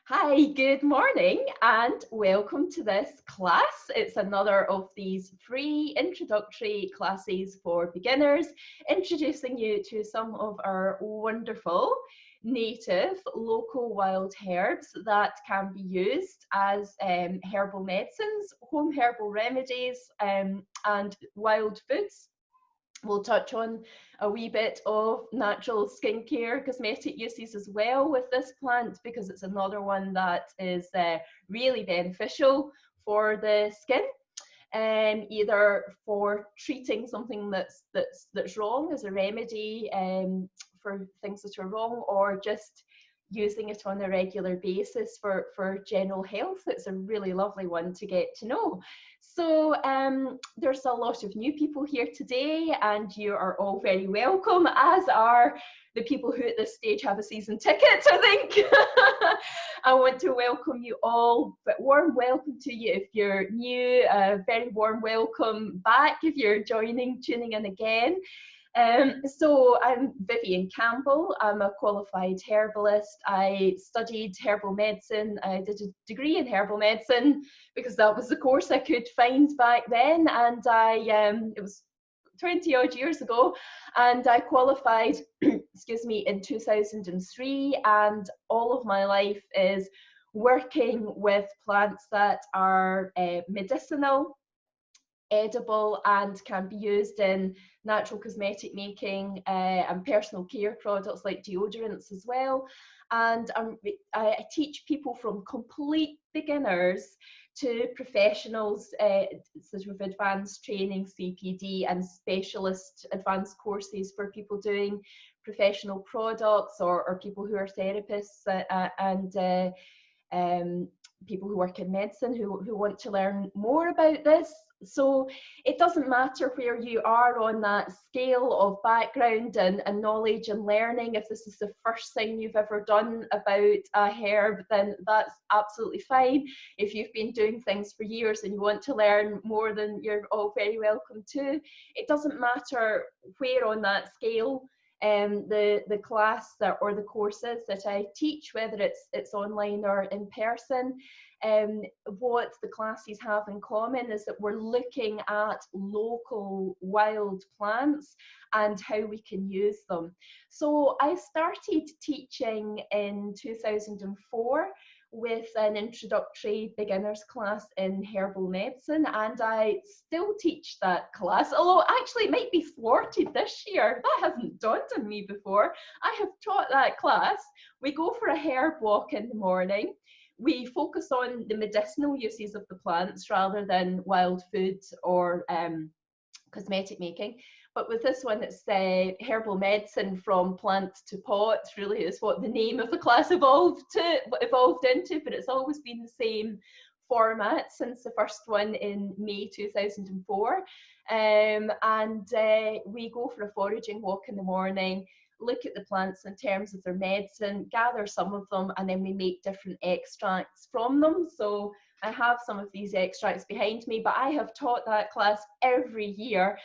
Hi, good morning and welcome to this class. It's another of these free introductory classes for beginners, introducing you to some of our wonderful native local wild herbs that can be used as herbal medicines, home herbal remedies and wild foods. We'll touch on a wee bit of natural skincare, cosmetic uses as well with this plant because it's another one that is really beneficial for the skin, either for treating something that's wrong as a remedy for things that are wrong, or just using it on a regular basis for general health. It's a really lovely one to get to know. So there's a lot of new people here today, and you are all very welcome, as are the people who at this stage have a season ticket, I think. I want to welcome you all, but warm welcome to you if you're new, a very warm welcome back if you're tuning in again. So I'm Viviane Campbell. I'm a qualified herbalist. I studied herbal medicine. I did a degree in herbal medicine because that was the course I could find back then, and it was 20 odd years ago, and I qualified excuse me, in 2003, and all of my life is working with plants that are medicinal, edible, and can be used in natural cosmetic making and personal care products like deodorants as well. And I teach people from complete beginners to professionals, sort of advanced training, CPD, and specialist advanced courses for people doing professional products, or people who are therapists and people who work in medicine who want to learn more about this. So it doesn't matter where you are on that scale of background and knowledge and learning. If this is the first thing you've ever done about a herb, then that's absolutely fine. If you've been doing things for years and you want to learn more, then you're all very welcome too. It doesn't matter where on that scale the class or the courses that I teach, whether it's online or in person. What the classes have in common is that we're looking at local wild plants and how we can use them. So I started teaching in 2004 with an introductory beginners class in herbal medicine, and I still teach that class, although actually it might be thwarted this year. That hasn't dawned on me before. I have taught that class. We go for a herb walk in the morning. We focus on the medicinal uses of the plants rather than wild foods or cosmetic making. But with this one, it's herbal medicine from plant to pot, really is what the name of the class evolved into, but it's always been the same format since the first one in May 2004. We go for a foraging walk in the morning, look at the plants in terms of their medicine, gather some of them, and then we make different extracts from them. So I have some of these extracts behind me, but I have taught that class every year,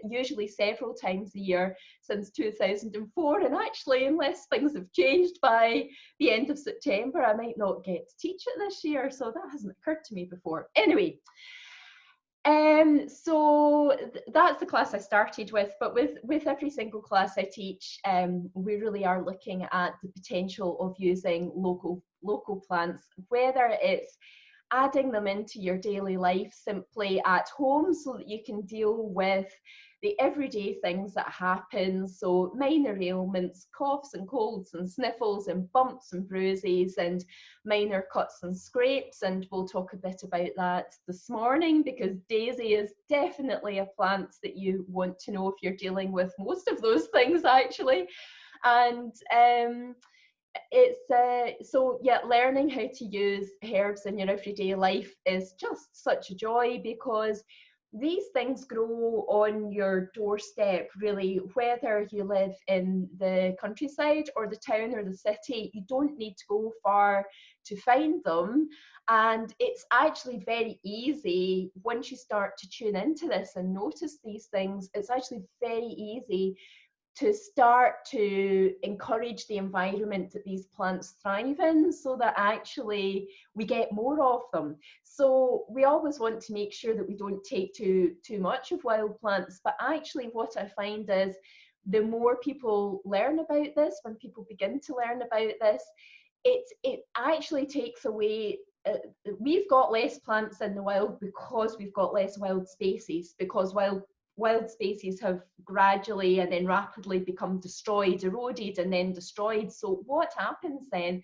usually several times a year since 2004. And actually, unless things have changed by the end of September, I might not get to teach it this year. So that hasn't occurred to me before. Anyway, so that's the class I started with, but with every single class I teach, we really are looking at the potential of using local plants, whether it's adding them into your daily life simply at home so that you can deal with the everyday things that happen, so minor ailments, coughs and colds and sniffles and bumps and bruises and minor cuts and scrapes, and we'll talk a bit about that this morning because Daisy is definitely a plant that you want to know if you're dealing with most of those things actually. And learning how to use herbs in your everyday life is just such a joy because these things grow on your doorstep, really, whether you live in the countryside or the town or the city. You don't need to go far to find them, and it's actually very easy once you start to tune into this and notice these things. It's actually very easy to start to encourage the environment that these plants thrive in, so that actually we get more of them. So we always want to make sure that we don't take too much of wild plants, but actually what I find is the more people learn about this, when people begin to learn about this, it actually takes away, we've got less plants in the wild because we've got less wild spaces, because wild spaces have gradually and then rapidly become destroyed, eroded, and then destroyed. So what happens then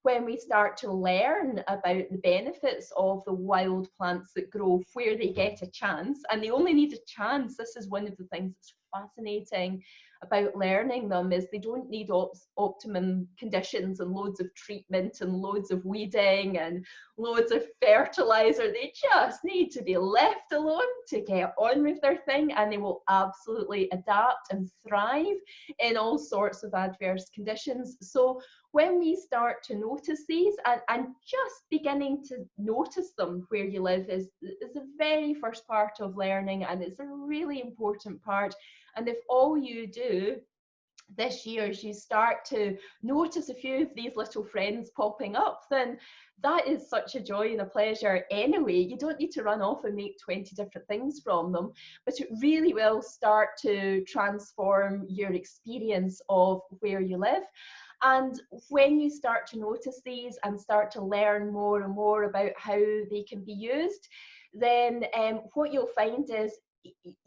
when we start to learn about the benefits of the wild plants that grow where they get a chance, and they only need a chance? This is one of the things that's fascinating about learning them, is they don't need optimum conditions and loads of treatment and loads of weeding and loads of fertilizer. They just need to be left alone to get on with their thing, and they will absolutely adapt and thrive in all sorts of adverse conditions. So when we start to notice these, and just beginning to notice them where you live is the very first part of learning, and it's a really important part. And if all you do this year is you start to notice a few of these little friends popping up, then that is such a joy and a pleasure anyway. You don't need to run off and make 20 different things from them, but it really will start to transform your experience of where you live. And when you start to notice these and start to learn more and more about how they can be used, then what you'll find is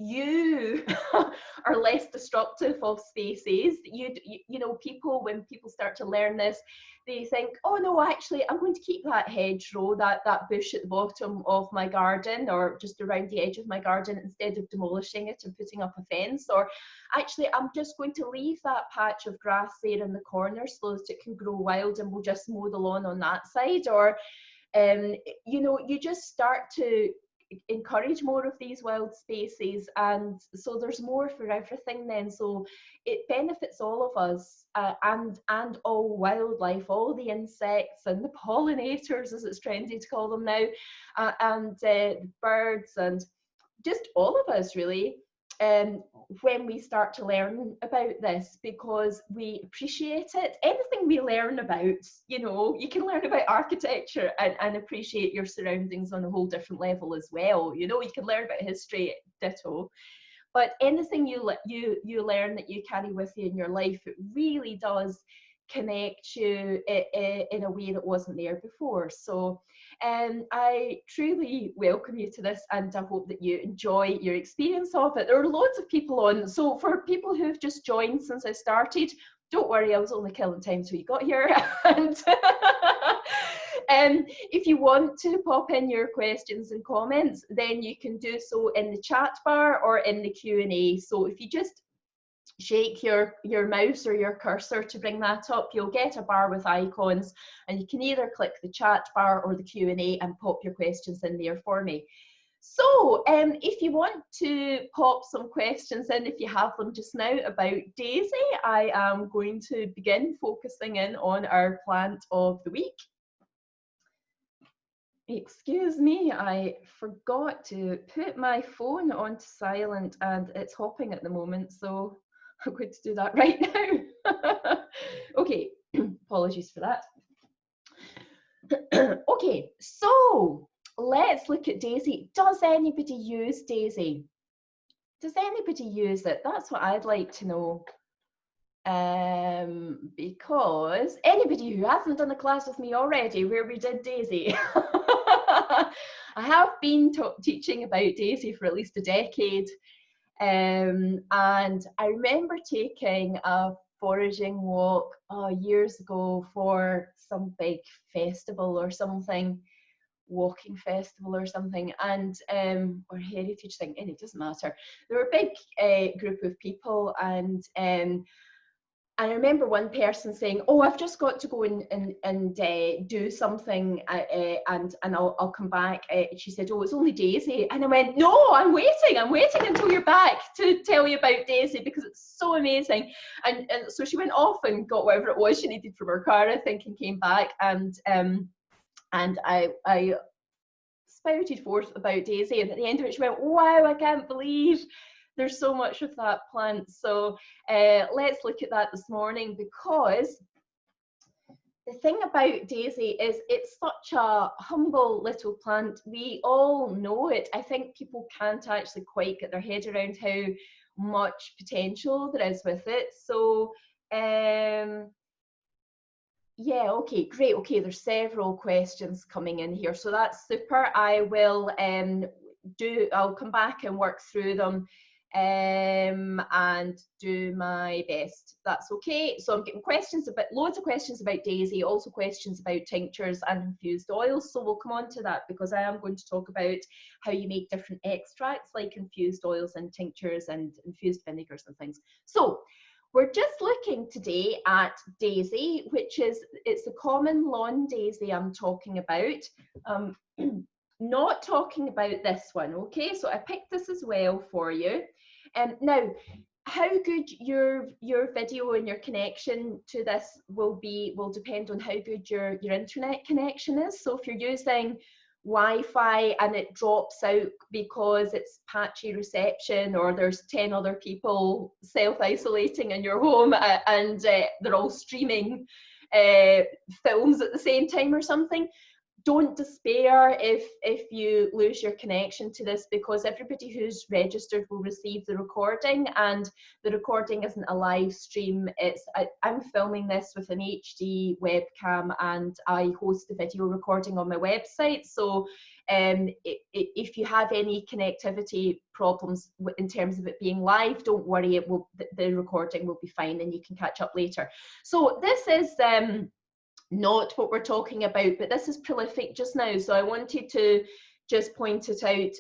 you are less destructive of spaces. You know, when people start to learn this, they think, oh no, actually I'm going to keep that hedgerow, that bush at the bottom of my garden or just around the edge of my garden, instead of demolishing it and putting up a fence. Or actually I'm just going to leave that patch of grass there in the corner so that it can grow wild, and we'll just mow the lawn on that side. Or you know, you just start to encourage more of these wild spaces, and so there's more for everything then. So it benefits all of us, and all wildlife, all the insects and the pollinators, as it's trendy to call them now, and the birds, and just all of us really, when we start to learn about this, because we appreciate it. Anything we learn about, you know, you can learn about architecture and appreciate your surroundings on a whole different level as well. You know, you can learn about history, ditto. But anything you learn that you carry with you in your life, it really does connect you in a way that wasn't there before. So I truly welcome you to this, and I hope that you enjoy your experience of it. There are loads of people on, so for people who've just joined since I started, don't worry, I was only killing time until you got here. And if you want to pop in your questions and comments, then you can do so in the chat bar or in the Q&A. So if you just shake your mouse or your cursor to bring that up, you'll get a bar with icons, and you can either click the chat bar or the Q&A and pop your questions in there for me. So if you want to pop some questions in, if you have them just now, about Daisy, I am going to begin focusing in on our plant of the week. Excuse me, I forgot to put my phone onto silent, and it's hopping at the moment, so I'm going to do that right now. Okay, apologies for that. Okay, so let's look at Daisy. Does anybody use Daisy? Does anybody use it? That's what I'd like to know. Because anybody who hasn't done a class with me already where we did Daisy, I have been teaching about Daisy for at least a decade. And I remember taking a foraging walk years ago for some big festival or something, walking festival or something, and or heritage thing, and it doesn't matter. There were a big group of people, and I remember one person saying, "Oh, I've just got to go and do something, and I'll come back." She said, "Oh, it's only Daisy," and I went, "No, I'm waiting until you're back to tell you about Daisy, because it's so amazing." And so she went off and got whatever it was she needed from her car, I think, and came back, and I spouted forth about Daisy, and at the end of it, she went, "Wow, I can't believe There's so much of that plant. So let's look at that this morning, because the thing about Daisy is it's such a humble little plant. We all know it. I think people can't actually quite get their head around how much potential there is with it. So yeah, okay, great. Okay, there's several questions coming in here, so that's super. I will I'll come back and work through them and do my best. That's okay. So I'm getting questions about, loads of questions about Daisy, also questions about tinctures and infused oils. So we'll come on to that, because I am going to talk about how you make different extracts like infused oils and tinctures and infused vinegars and things. So we're just looking today at Daisy, which is, it's a common lawn daisy I'm talking about. Not talking about this one, okay? So I picked this as well for you. Now, how good your video and your connection to this will depend on how good your internet connection is. So if you're using Wi-Fi and it drops out because it's patchy reception, or there's 10 other people self-isolating in your home and they're all streaming films at the same time or something, don't despair if you lose your connection to this, because everybody who's registered will receive the recording, and the recording isn't a live stream. I'm filming this with an HD webcam, and I host the video recording on my website. So if you have any connectivity problems in terms of it being live, don't worry, the recording will be fine and you can catch up later. So this is not what we're talking about, but this is prolific just now, so I wanted to just point it out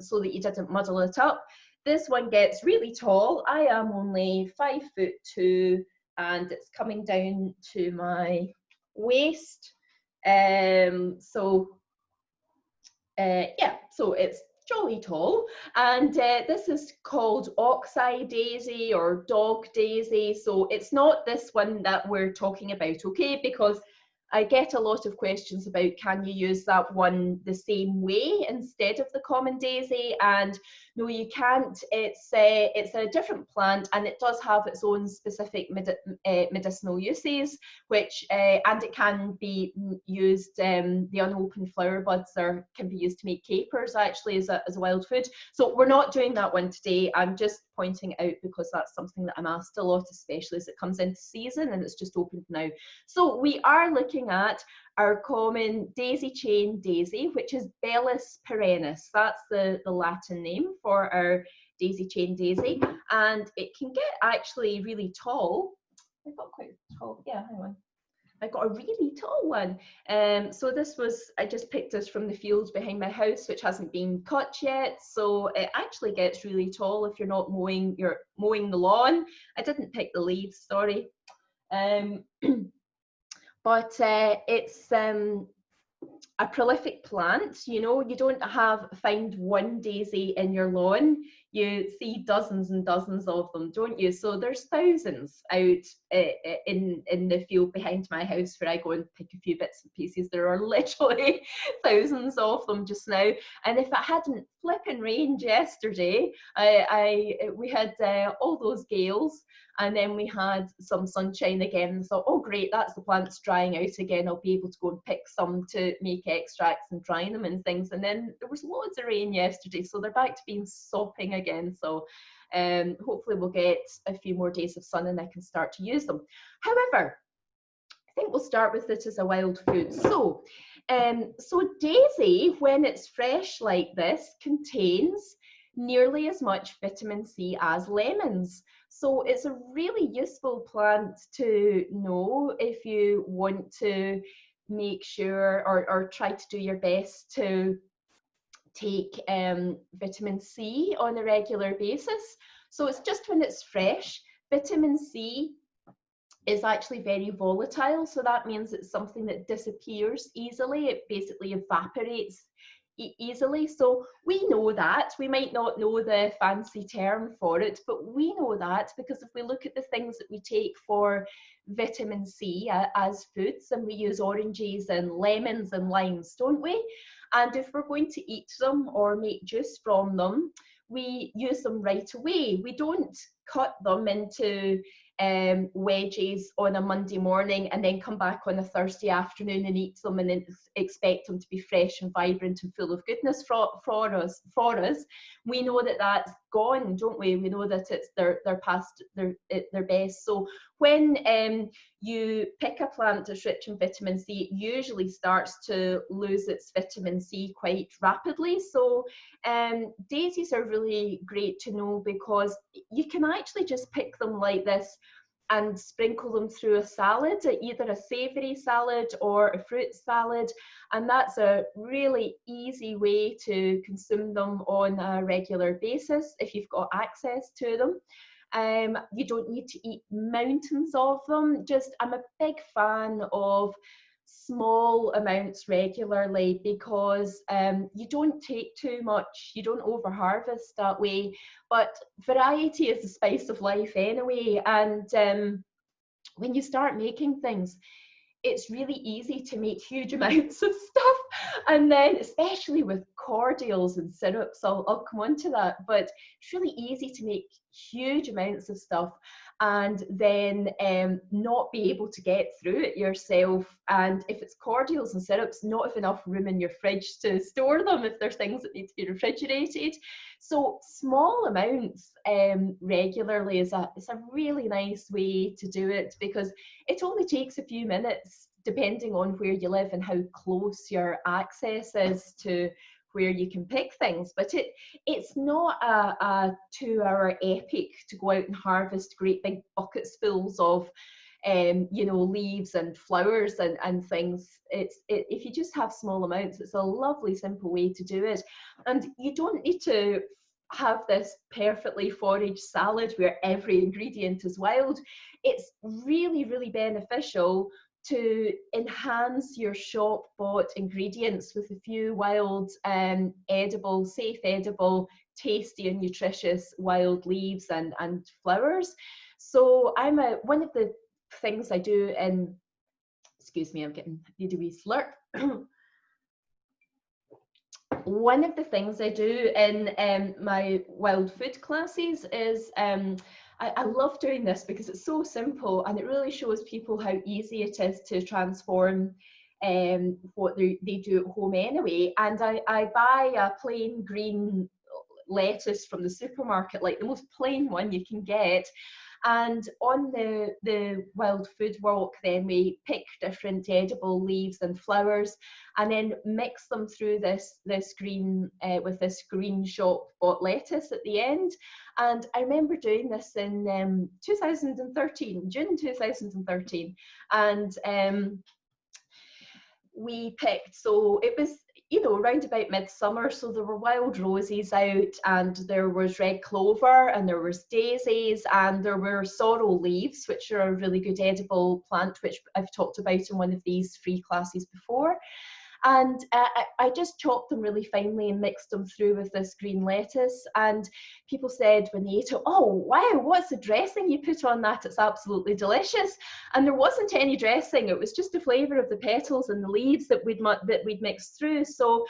so that you didn't muddle it up. This one gets really tall. I am only 5'2", and it's coming down to my waist. Yeah, so it's jolly tall, and this is called Oxide Daisy or Dog Daisy. So it's not this one that we're talking about, okay? Because I get a lot of questions about, can you use that one the same way instead of the common daisy? And no, you can't. It's a different plant, and it does have its own specific medicinal uses, which and it can be used. The unopened flower buds can be used to make capers, actually, as a wild food. So we're not doing that one today. I'm just pointing it out because that's something that I'm asked a lot, especially as it comes into season and it's just opened now. So we are looking at our common daisy chain daisy, which is Bellis perennis. That's the Latin name for our daisy chain daisy, and it can get actually really tall. I got quite tall, yeah, hang on. I got a really tall one. So I just picked this from the fields behind my house, which hasn't been cut yet. So it actually gets really tall if you're not mowing the lawn. I didn't pick the leaves, sorry. But it's a prolific plant. You know, you don't find one daisy in your lawn. You see dozens and dozens of them, don't you? So there's thousands out in the field behind my house where I go and pick a few bits and pieces. There are literally thousands of them just now. And if it hadn't flipping rained yesterday, we had all those gales, and then we had some sunshine again, and thought, oh great, that's the plants drying out again. I'll be able to go and pick some to make extracts and dry them and things. And then there was loads of rain yesterday, so they're back to being sopping again. So hopefully we'll get a few more days of sun and I can start to use them. However, I think we'll start with it as a wild food. So daisy, when it's fresh like this, contains nearly as much vitamin C as lemons. So it's a really useful plant to know if you want to make sure or try to do your best to take vitamin C on a regular basis. So it's just when it's fresh. Vitamin C is actually very volatile, so that means it's something that disappears easily. It basically evaporates easily. So we know that. We might not know the fancy term for it, but we know that because if we look at the things that we take for vitamin C as foods, and we use oranges and lemons and limes, don't we? And if we're going to eat them or make juice from them, we use them right away. We don't cut them into wedges on a Monday morning and then come back on a Thursday afternoon and eat them and then expect them to be fresh and vibrant and full of goodness for us. We know that that's gone, don't we? We know that they're past their best. So when you pick a plant that's rich in vitamin C, it usually starts to lose its vitamin C quite rapidly. So daisies are really great to know because you can actually just pick them like this and sprinkle them through a salad, either a savoury salad or a fruit salad, and that's a really easy way to consume them on a regular basis if you've got access to them. You don't need to eat mountains of them. I'm a big fan of small amounts regularly because you don't take too much, you don't over harvest that way, but variety is the spice of life anyway. And when you start making things, it's really easy to make huge amounts of stuff, and then especially with cordials and syrups, I'll come on to that, but it's really easy to make huge amounts of stuff and then not be able to get through it yourself. And if it's cordials and syrups, not have enough room in your fridge to store them if there's things that need to be refrigerated. So small amounts regularly is a really nice way to do it, because it only takes a few minutes depending on where you live and how close your access is to where you can pick things. But it's not a 2-hour epic to go out and harvest great big buckets fulls of leaves and flowers and things. If you just have small amounts, it's a lovely simple way to do it. And you don't need to have this perfectly foraged salad where every ingredient is wild. It's really, really beneficial to enhance your shop bought ingredients with a few wild, edible, safe edible, tasty and nutritious wild leaves and flowers. So one of the things I do in, excuse me, need a wee slurp. One of the things I do in my wild food classes is I love doing this because it's so simple and it really shows people how easy it is to transform what they do at home anyway. And I buy a plain green lettuce from the supermarket, like the most plain one you can get. And on the wild food walk, then we pick different edible leaves and flowers and then mix them through this green with this green shop bought lettuce at the end. And I remember doing this in June 2013, and we picked, so it was around about midsummer, so there were wild roses out, and there was red clover, and there was daisies, and there were sorrel leaves, which are a really good edible plant, which I've talked about in one of these free classes before. And I just chopped them really finely and mixed them through with this green lettuce. And people said when they ate it, "Oh, wow, what's the dressing you put on that? It's absolutely delicious." And there wasn't any dressing. It was just the flavour of the petals and the leaves that we'd mixed through. So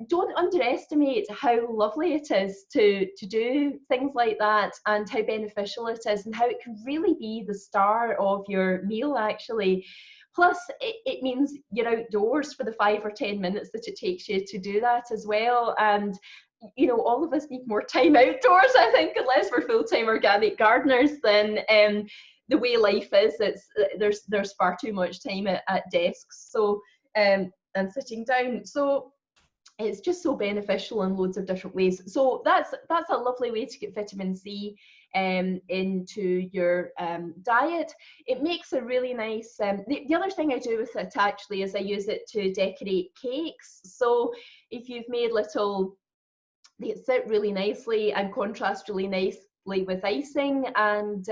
don't underestimate how lovely it is to do things like that, and how beneficial it is, and how it can really be the star of your meal, actually. Plus, it means you're outdoors for the 5 or 10 minutes that it takes you to do that as well. And, all of us need more time outdoors, I think, unless we're full-time organic gardeners. Then the way life is, there's far too much time at desks, so and sitting down. So it's just so beneficial in loads of different ways. So that's a lovely way to get vitamin C into your diet. It makes a really nice, the other thing I do with it actually is I use it to decorate cakes. So if you've made they sit really nicely and contrast really nicely with icing, and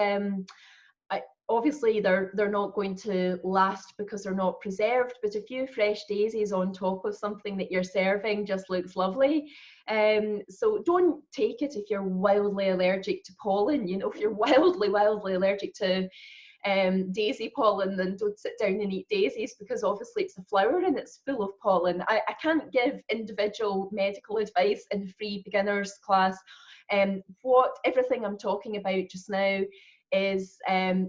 obviously they're not going to last because they're not preserved, but a few fresh daisies on top of something that you're serving just looks lovely. So don't take it if you're wildly allergic to pollen. If you're wildly allergic to daisy pollen, then don't sit down and eat daisies, because obviously it's a flower and it's full of pollen. I can't give individual medical advice in a free beginners class What everything I'm talking about just now is,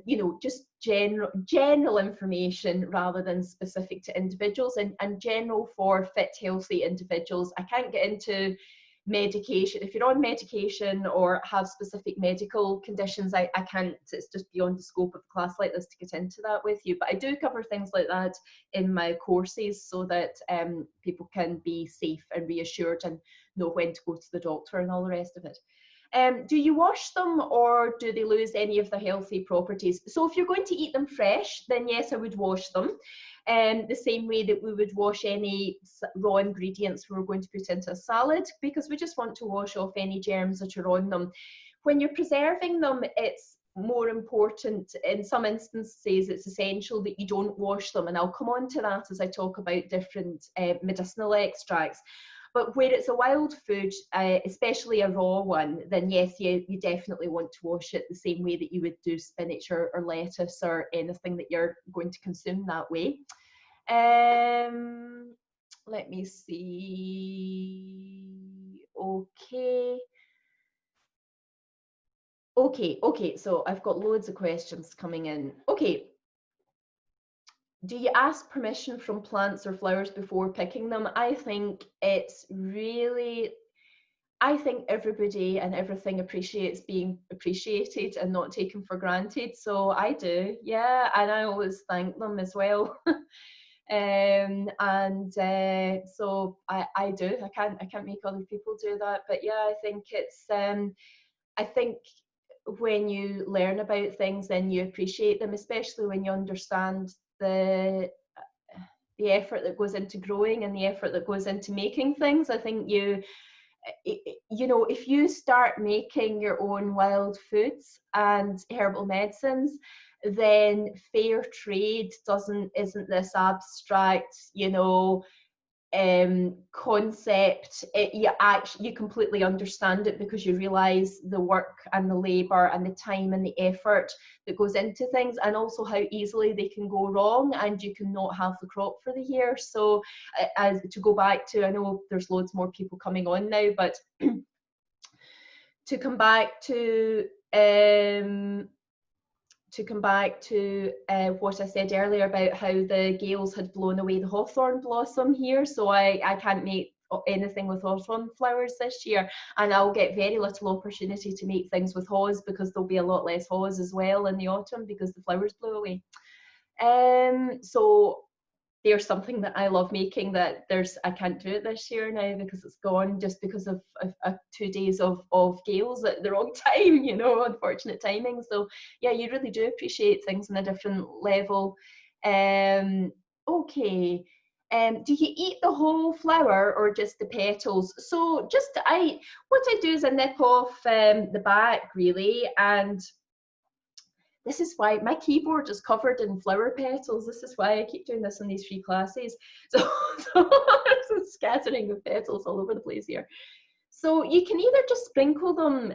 you know, just general information rather than specific to individuals, and general for fit, healthy individuals. I can't get into medication. If you're on medication or have specific medical conditions, I can't, it's just beyond the scope of a class like this to get into that with you. But I do cover things like that in my courses so that people can be safe and reassured and know when to go to the doctor and all the rest of it. Do you wash them, or do they lose any of the healthy properties? So if you're going to eat them fresh, then yes, I would wash them. The same way that we would wash any raw ingredients we're going to put into a salad, because we just want to wash off any germs that are on them. When you're preserving them, it's more important, in some instances it's essential that you don't wash them, and I'll come on to that as I talk about different medicinal extracts. But where it's a wild food, especially a raw one, then yes, you definitely want to wash it the same way that you would do spinach or lettuce or anything that you're going to consume that way. Let me see. Okay, so I've got loads of questions coming in. Okay. Do you ask permission from plants or flowers before picking them? I think it's really, I think everybody and everything appreciates being appreciated and not taken for granted. So I do, yeah, and I always thank them as well. So I do. I can't make other people do that. But yeah, I think it's I think when you learn about things, then you appreciate them, especially when you understand the effort that goes into growing and the effort that goes into making things. I think you know, if you start making your own wild foods and herbal medicines, then fair trade isn't this abstract, you know, concept. You completely understand it because you realize the work and the labor and the time and the effort that goes into things, and also how easily they can go wrong and you can not have the crop for the year. So as to go back to, I know there's loads more people coming on now, but to come back to what I said earlier about how the gales had blown away the hawthorn blossom here, so I can't make anything with hawthorn flowers this year, and I'll get very little opportunity to make things with haws because there'll be a lot less haws as well in the autumn because the flowers blew away. So there's something that I love making that I can't do it this year now because it's gone, just because of 2 days of gales at the wrong time, you know, unfortunate timing. So yeah, you really do appreciate things on a different level. Okay. Do you eat the whole flower or just the petals? So what I do is I nip off the back really, and this is why my keyboard is covered in flower petals. This is why I keep doing this in these free classes. So scattering of petals all over the place here. So you can either just sprinkle them,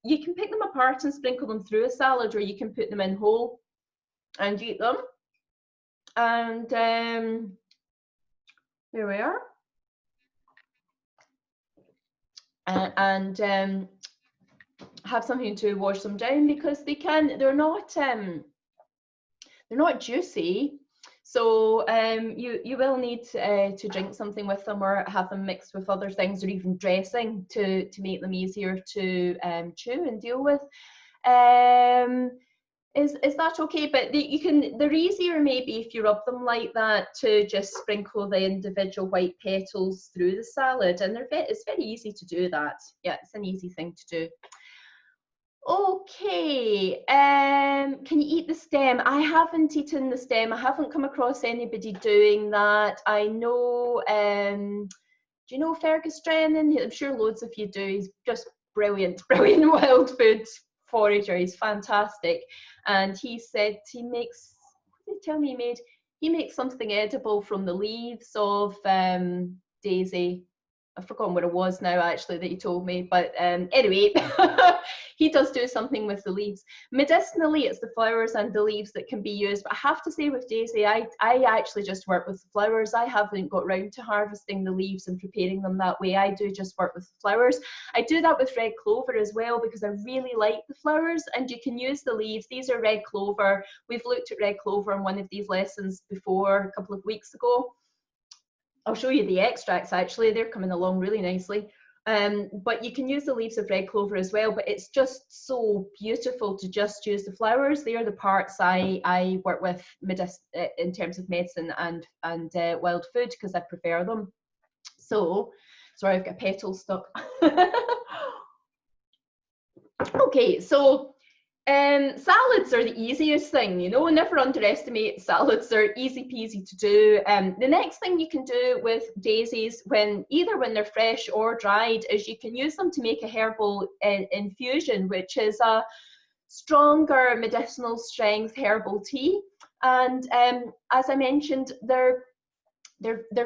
you can pick them apart and sprinkle them through a salad, or you can put them in whole and eat them. And here we are. Have something to wash them down, because they're not juicy, so you will need to drink something with them or have them mixed with other things, or even dressing to make them easier to chew and deal with. Is that okay? But they're easier maybe if you rub them like that, to just sprinkle the individual white petals through the salad, and it's very easy to do that. Yeah, it's an easy thing to do. Okay, can you eat the stem? I haven't eaten the stem. I haven't come across anybody doing that. I know, do you know Fergus Drennan? I'm sure loads of you do. He's just brilliant wild food forager. He's fantastic. And he said he makes, what did he tell me he made? He makes something edible from the leaves of Daisy. I've forgotten what it was now actually that he told me, but anyway, he does do something with the leaves. Medicinally, it's the flowers and the leaves that can be used, but I have to say with Daisy, I actually just work with the flowers. I haven't got round to harvesting the leaves and preparing them that way. I do just work with the flowers. I do that with red clover as well because I really like the flowers, and you can use the leaves. These are red clover. We've looked at red clover in one of these lessons before, a couple of weeks ago. I'll show you the extracts actually, they're coming along really nicely. But you can use the leaves of red clover as well, but it's just so beautiful to just use the flowers. They are the parts I work with in terms of medicine and wild food because I prefer them. So, sorry, I've got petals stuck. Okay, so salads are the easiest thing, you know, never underestimate salads. They're easy peasy to do. The next thing you can do with daisies, either when they're fresh or dried, is you can use them to make a herbal infusion, which is a stronger medicinal strength herbal tea. And as I mentioned, they're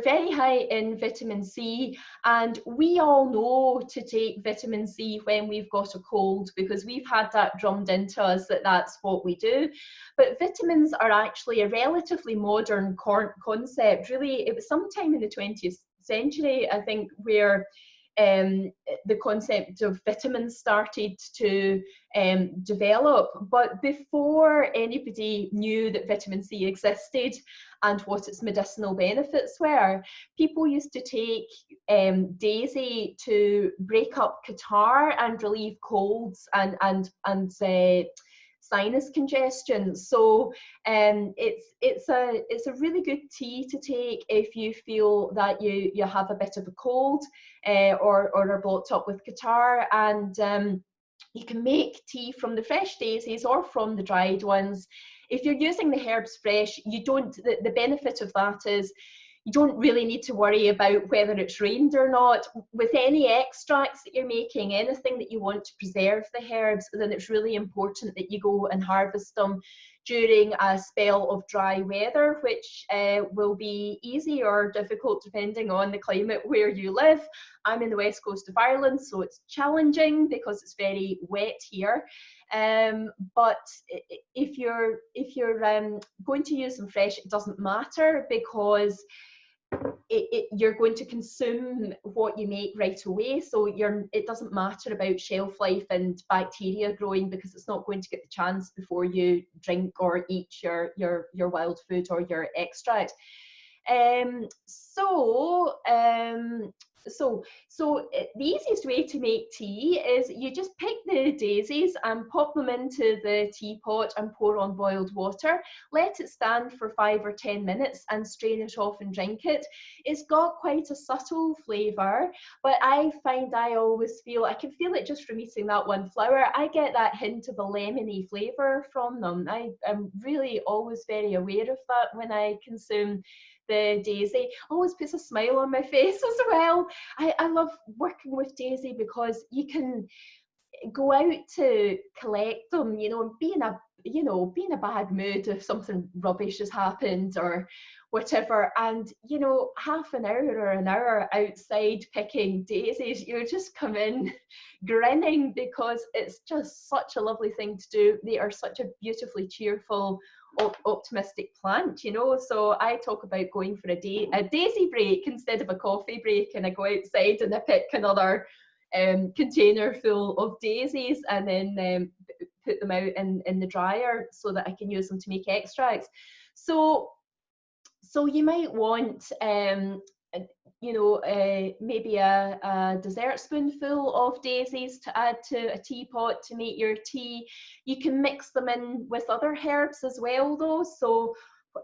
very high in vitamin C, and we all know to take vitamin C when we've got a cold because we've had that drummed into us that that's what we do. But vitamins are actually a relatively modern concept. Really, it was sometime in the 20th century, I think, where the concept of vitamins started to develop. But before anybody knew that vitamin C existed and what its medicinal benefits were, people used to take Daisy to break up catarrh and relieve colds and sinus congestion. So it's a really good tea to take if you feel that you have a bit of a cold or are blocked up with catarrh. And you can make tea from the fresh daisies or from the dried ones. If you're using the herbs fresh, the benefit of that is you don't really need to worry about whether it's rained or not. With any extracts that you're making, anything that you want to preserve the herbs, then it's really important that you go and harvest them during a spell of dry weather, which will be easy or difficult depending on the climate where you live. I'm in the west coast of Ireland, so it's challenging because it's very wet here. But if you're going to use them fresh, it doesn't matter because you're going to consume what you make right away. So it doesn't matter about shelf life and bacteria growing because it's not going to get the chance before you drink or eat your wild food or your extract. So the easiest way to make tea is you just pick the daisies and pop them into the teapot and pour on boiled water. Let it stand for 5 or 10 minutes and strain it off and drink it. It's got quite a subtle flavour, but I find I always feel, I can feel it just from eating that one flower. I get that hint of a lemony flavour from them. I am really always very aware of that when I consume the daisy. Always puts a smile on my face as well. I love working with daisy because you can go out to collect them, you know, and be in a bad mood if something rubbish has happened or whatever, and you know, half an hour or an hour outside picking daisies, you just come in grinning because it's just such a lovely thing to do. They are such a beautifully cheerful, optimistic plant, you know. So I talk about going for a daisy break instead of a coffee break, and I go outside and I pick another container full of daisies and then put them out in the dryer so that I can use them to make extracts. So you might want maybe a dessert spoonful of daisies to add to a teapot to make your tea. You can mix them in with other herbs as well though. So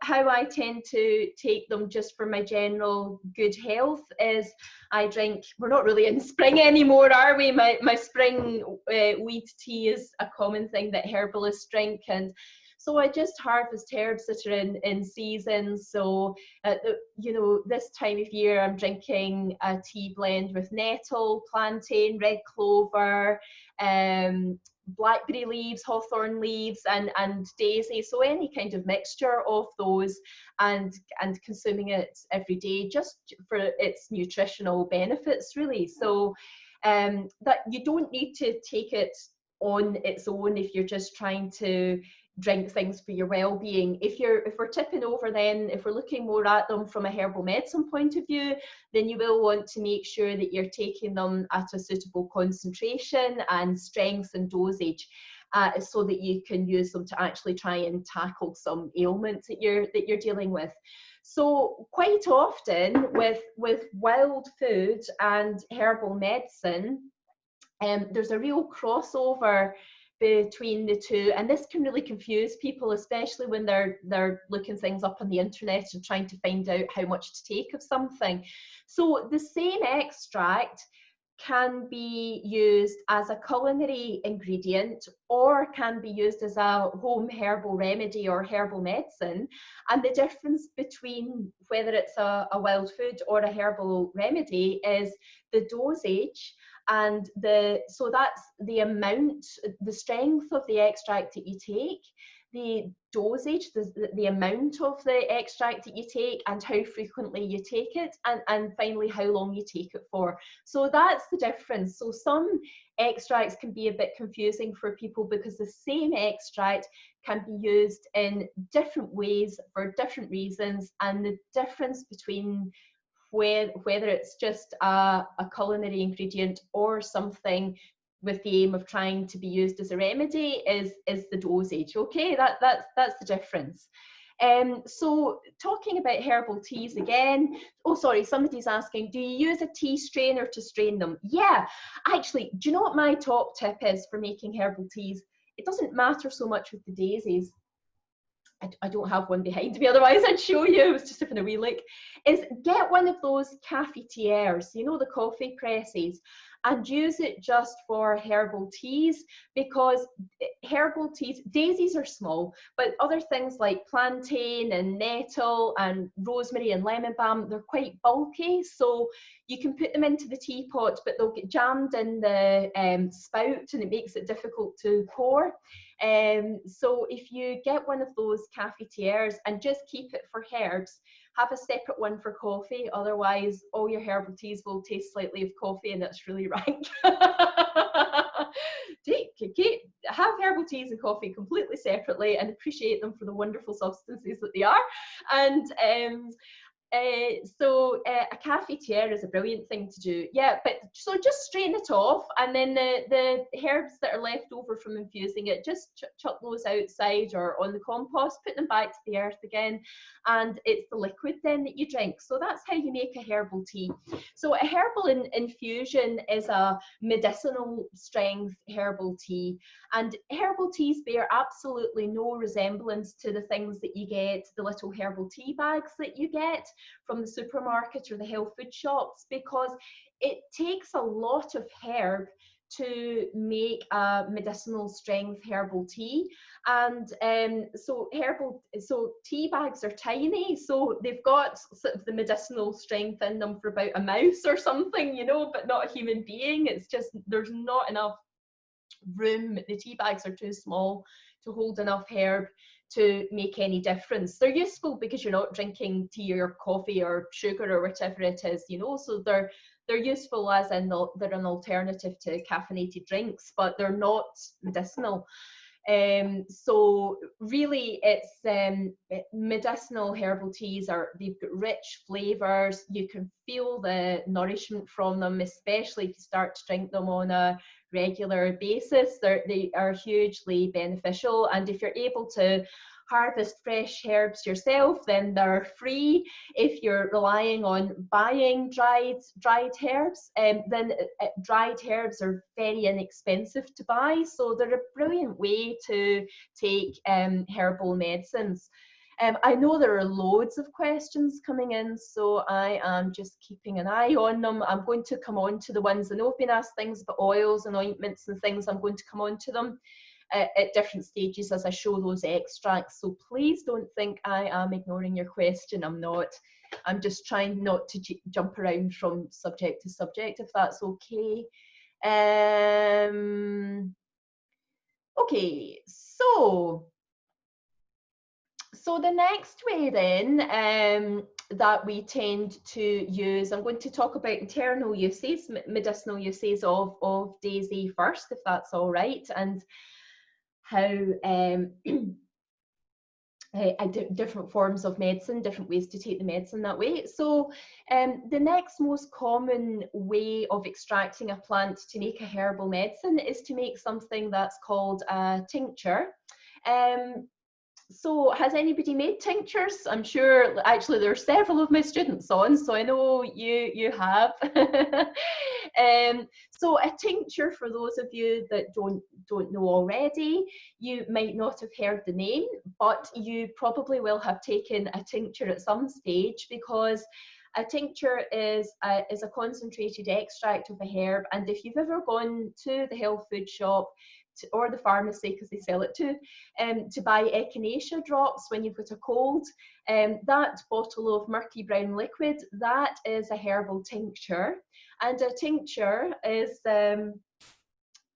how I tend to take them just for my general good health is I drink, we're not really in spring anymore, are we? My spring wheat tea is a common thing that herbalists drink, and so I just harvest herbs that are in season. So this time of year I'm drinking a tea blend with nettle, plantain, red clover, blackberry leaves, hawthorn leaves, and daisy, so any kind of mixture of those, and consuming it every day just for its nutritional benefits, really. So that you don't need to take it on its own if you're just trying to drink things for your well-being. If we're tipping over, then if we're looking more at them from a herbal medicine point of view, then you will want to make sure that you're taking them at a suitable concentration and strength and dosage, so that you can use them to actually try and tackle some ailments that you're dealing with. So quite often with wild food and herbal medicine, there's a real crossover between the two, and this can really confuse people, especially when they're looking things up on the internet and trying to find out how much to take of something. So the same extract can be used as a culinary ingredient or can be used as a home herbal remedy or herbal medicine. And the difference between whether it's a wild food or a herbal remedy is the dosage, and so that's the amount, the strength of the extract that you take, the dosage, the amount of the extract that you take, and how frequently you take it, and finally how long you take it for. So that's the difference. So some extracts can be a bit confusing for people because the same extract can be used in different ways for different reasons, and the difference between whether it's just a culinary ingredient or something with the aim of trying to be used as a remedy is the dosage. Okay, that's the difference. So talking about herbal teas again, oh sorry, somebody's asking, do you use a tea strainer to strain them? Yeah, actually, do you know what my top tip is for making herbal teas? It doesn't matter so much with the daisies. I don't have one behind me, otherwise I'd show you. I was just having a wee look. Is get one of those cafetières, you know, the coffee presses, and use it just for herbal teas, because herbal teas, daisies are small, but other things like plantain and nettle and rosemary and lemon balm, they're quite bulky, so you can put them into the teapot, but they'll get jammed in the spout and it makes it difficult to pour. So if you get one of those cafetières and just keep it for herbs, have a separate one for coffee, otherwise all your herbal teas will taste slightly of coffee and that's really rank. Have herbal teas and coffee completely separately and appreciate them for the wonderful substances that they are. And so a cafetière is a brilliant thing to do. Yeah, but so just strain it off, and then the herbs that are left over from infusing it, just chuck those outside or on the compost, put them back to the earth again, and it's the liquid then that you drink. So that's how you make a herbal tea. So a herbal infusion is a medicinal strength herbal tea, and herbal teas bear absolutely no resemblance to the things that you get, the little herbal tea bags that you get from the supermarket or the health food shops, because it takes a lot of herb to make a medicinal strength herbal tea. And so tea bags are tiny, so they've got sort of the medicinal strength in them for about a mouse or something, you know, but not a human being. It's just there's not enough room. The tea bags are too small to hold enough herb to make any difference. They're useful because you're not drinking tea or coffee or sugar or whatever it is, you know, so they're useful as in they're an alternative to caffeinated drinks, but they're not medicinal. So really it's medicinal herbal teas they've got rich flavors. You can feel the nourishment from them, especially if you start to drink them on a regular basis. They are hugely beneficial, and if you're able to harvest fresh herbs yourself, then they're free. If you're relying on buying dried herbs, then dried herbs are very inexpensive to buy, so they're a brilliant way to take herbal medicines. I know there are loads of questions coming in, so I am just keeping an eye on them. I'm going to come on to the ones, I know I've been asked things about oils and ointments and things. I'm going to come on to them at different stages as I show those extracts. So please don't think I am ignoring your question. I'm not. I'm just trying not to jump around from subject to subject, if that's okay. Okay, so the next way then that we tend to use, I'm going to talk about internal uses, medicinal uses of Daisy first, if that's all right, and how different forms of medicine, different ways to take the medicine that way. So the next most common way of extracting a plant to make a herbal medicine is to make something that's called a tincture. So has anybody made tinctures? I'm sure actually there are several of my students on, so I know you have. So a tincture, for those of you that don't know already, you might not have heard the name, but you probably will have taken a tincture at some stage, because a tincture is a concentrated extract of a herb. And if you've ever gone to the health food shop or the pharmacy, because they sell it too, to buy echinacea drops when you've got a cold, that bottle of murky brown liquid, that is a herbal tincture. And a tincture is a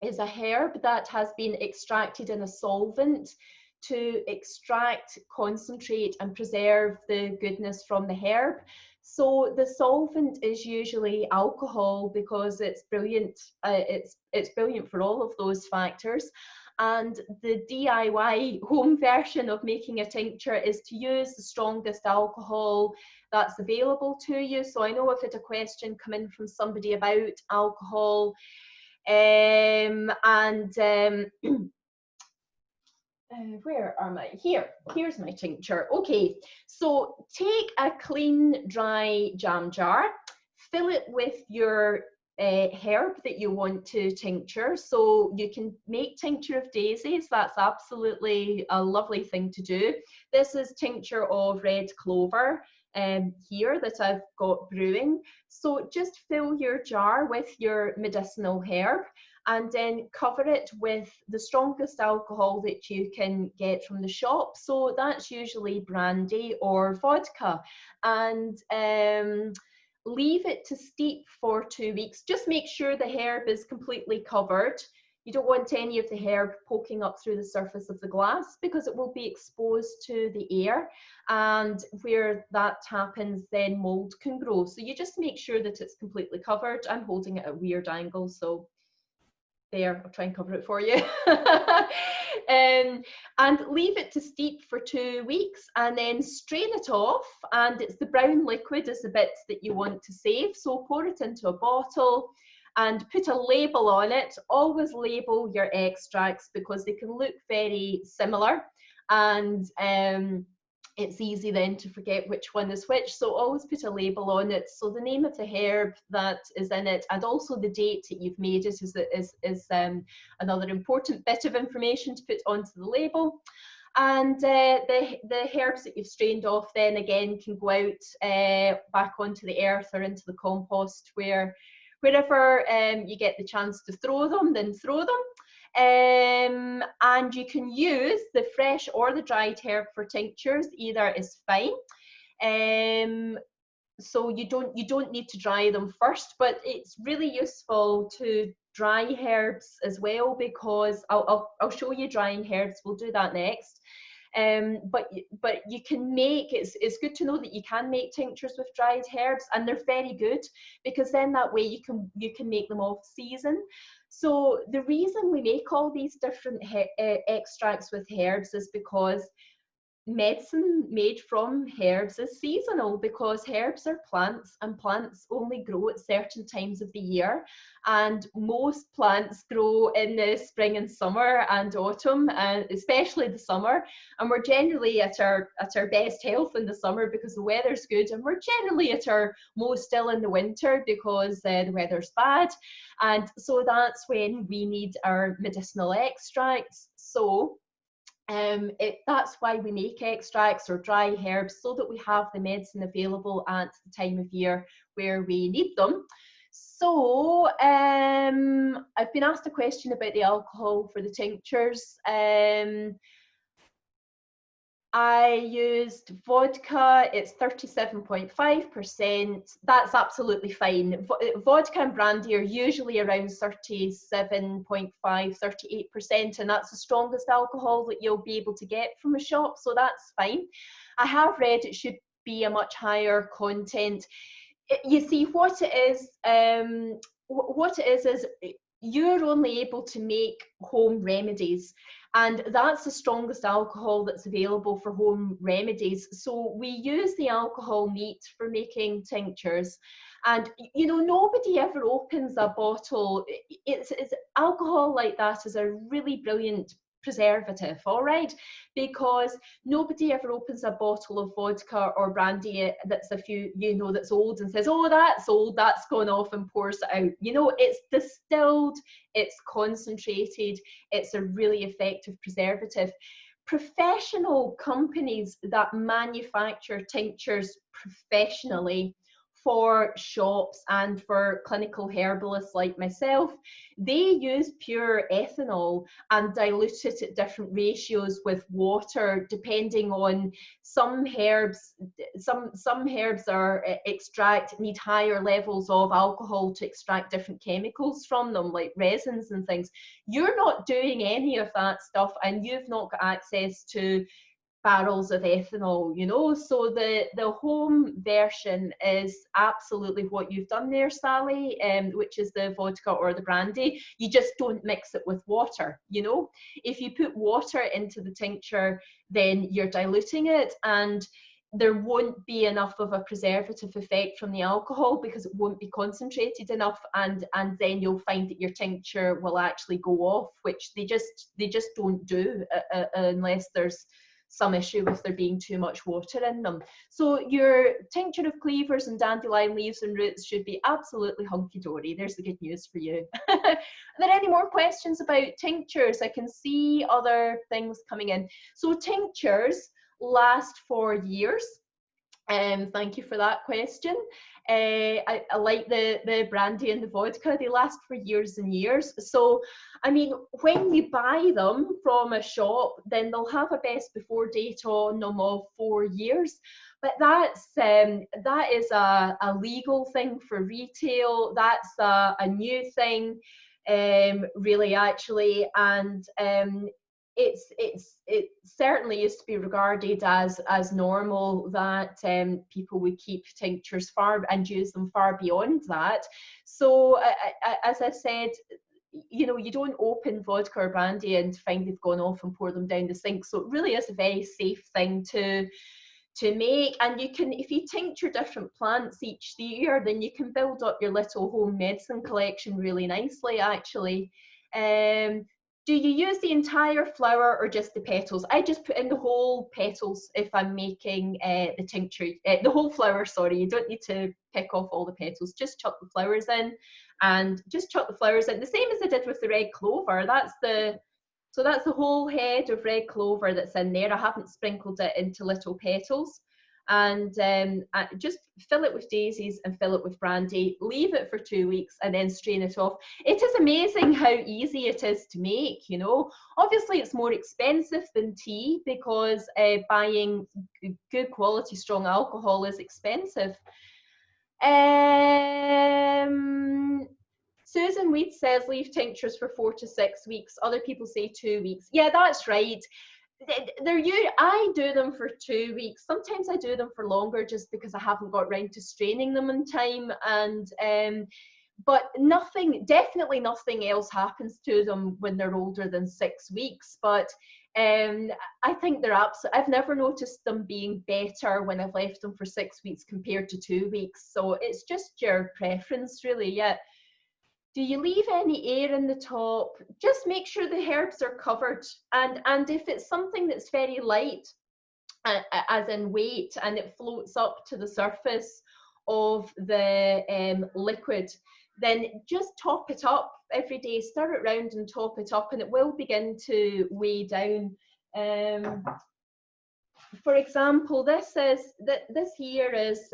herb that has been extracted in a solvent to extract, concentrate, and preserve the goodness from the herb. So the solvent is usually alcohol, because it's brilliant. It's brilliant for all of those factors. And the DIY home version of making a tincture is to use the strongest alcohol that's available to you. So I know I've had a question come in from somebody about alcohol, where am I? Here's my tincture. Okay, so take a clean, dry jam jar, fill it with your herb that you want to tincture. So you can make tincture of daisies. That's absolutely a lovely thing to do. This is tincture of red clover here that I've got brewing. So just fill your jar with your medicinal herb, and then cover it with the strongest alcohol that you can get from the shop. So that's usually brandy or vodka. And leave it to steep for 2 weeks. Just make sure the herb is completely covered. You don't want any of the herb poking up through the surface of the glass, because it will be exposed to the air, and where that happens, then mold can grow. So you just make sure that it's completely covered. I'm holding it at a weird angle, so there, I'll try and cover it for you. And leave it to steep for 2 weeks, and then strain it off. And it's the brown liquid is the bits that you want to save. So pour it into a bottle and put a label on it. Always label your extracts, because they can look very similar, and it's easy then to forget which one is which. So always put a label on it. So the name of the herb that is in it, and also the date that you've made it, is another important bit of information to put onto the label. And the herbs that you've strained off then again can go out back onto the earth or into the compost, wherever you get the chance to throw them, then throw them. And you can use the fresh or the dried herb for tinctures. Either is fine. So you don't need to dry them first, but it's really useful to dry herbs as well, because I'll show you drying herbs. We'll do that next. But you can make, it's good to know that you can make tinctures with dried herbs, and they're very good, because then that way you can make them off season. So the reason we make all these different extracts with herbs is because medicine made from herbs is seasonal, because herbs are plants, and plants only grow at certain times of the year, and most plants grow in the spring and summer and autumn, and especially the summer. And we're generally at our best health in the summer because the weather's good, and we're generally at our most ill in the winter because the weather's bad. And so that's when we need our medicinal extracts. So that's why we make extracts or dry herbs, so that we have the medicine available at the time of year where we need them. So I've been asked a question about the alcohol for the tinctures. I used vodka, it's 37.5%. That's absolutely fine. Vodka and brandy are usually around 37.5, 38%, and that's the strongest alcohol that you'll be able to get from a shop, so that's fine. I have read it should be a much higher content. You see, what it is, you're only able to make home remedies, and that's the strongest alcohol that's available for home remedies. So we use the alcohol neat for making tinctures, and you know, nobody ever opens a bottle. It's alcohol like that is a really brilliant preservative, all right, because nobody ever opens a bottle of vodka or brandy that's a few, you know, that's old and says, oh, that's old, that's gone off, and pours it out. You know, it's distilled, it's concentrated, it's a really effective preservative. Professional companies that manufacture tinctures professionally for shops and for clinical herbalists like myself, they use pure ethanol and dilute it at different ratios with water, depending on some herbs. Some herbs are need higher levels of alcohol to extract different chemicals from them, like resins and things. You're not doing any of that stuff, and you've not got access to barrels of ethanol, you know. So the home version is absolutely what you've done there, Sally, which is the vodka or the brandy. You just don't mix it with water, you know. If you put water into the tincture, then you're diluting it, and there won't be enough of a preservative effect from the alcohol because it won't be concentrated enough, and then you'll find that your tincture will actually go off, which they just don't do unless there's some issue with there being too much water in them. So your tincture of cleavers and dandelion leaves and roots should be absolutely hunky-dory. There's the good news for you. Are there any more questions about tinctures? I can see other things coming in. So tinctures last for years. Thank you for that question. I like the brandy and the vodka. They last for years and years. So, I mean, when you buy them from a shop, then they'll have a best before date on them of 4 years. But that is a legal thing for retail. That's a new thing, really, actually, and it certainly used to be regarded as normal that people would keep tinctures far and use them far beyond that. So as I said, you know, you don't open vodka or brandy and find they've gone off and pour them down the sink. So it really is a very safe thing to make. And you can, if you tincture different plants each year, then you can build up your little home medicine collection really nicely, actually. Do you use the entire flower or just the petals? I just put in the whole petals if I'm making the tincture, the whole flower, sorry. You don't need to pick off all the petals, just chuck the flowers in, and just chuck the flowers in. The same as I did with the red clover. So that's the whole head of red clover that's in there. I haven't sprinkled it into little petals. And just fill it with daisies and fill it with brandy, leave it for 2 weeks and then strain it off. It is amazing how easy it is to make, you know. Obviously it's more expensive than tea because buying good quality strong alcohol is expensive. Susan Weed says leave tinctures for 4 to 6 weeks. Other people say 2 weeks. Yeah, that's right. I do them for 2 weeks. Sometimes I do them for longer just because I haven't got round to straining them in time. And but definitely nothing else happens to them when they're older than 6 weeks. But I think they're absolutely, I've never noticed them being better when I've left them for 6 weeks compared to 2 weeks. So it's just your preference, really. Yeah. Do you leave any air in the top? Just make sure the herbs are covered. And if it's something that's very light, as in weight, and it floats up to the surface of the liquid, then just top it up every day. Stir it round and top it up, and it will begin to weigh down. For example, this here is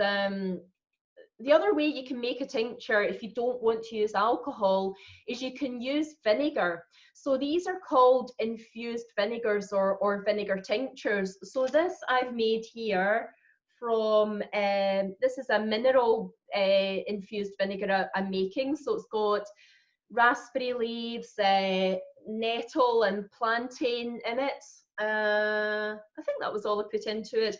the other way you can make a tincture if you don't want to use alcohol is you can use vinegar. So these are called infused vinegars or vinegar tinctures. So this I've made here from, this is a mineral infused vinegar I'm making. So it's got raspberry leaves, nettle and plantain in it. I think that was all I put into it.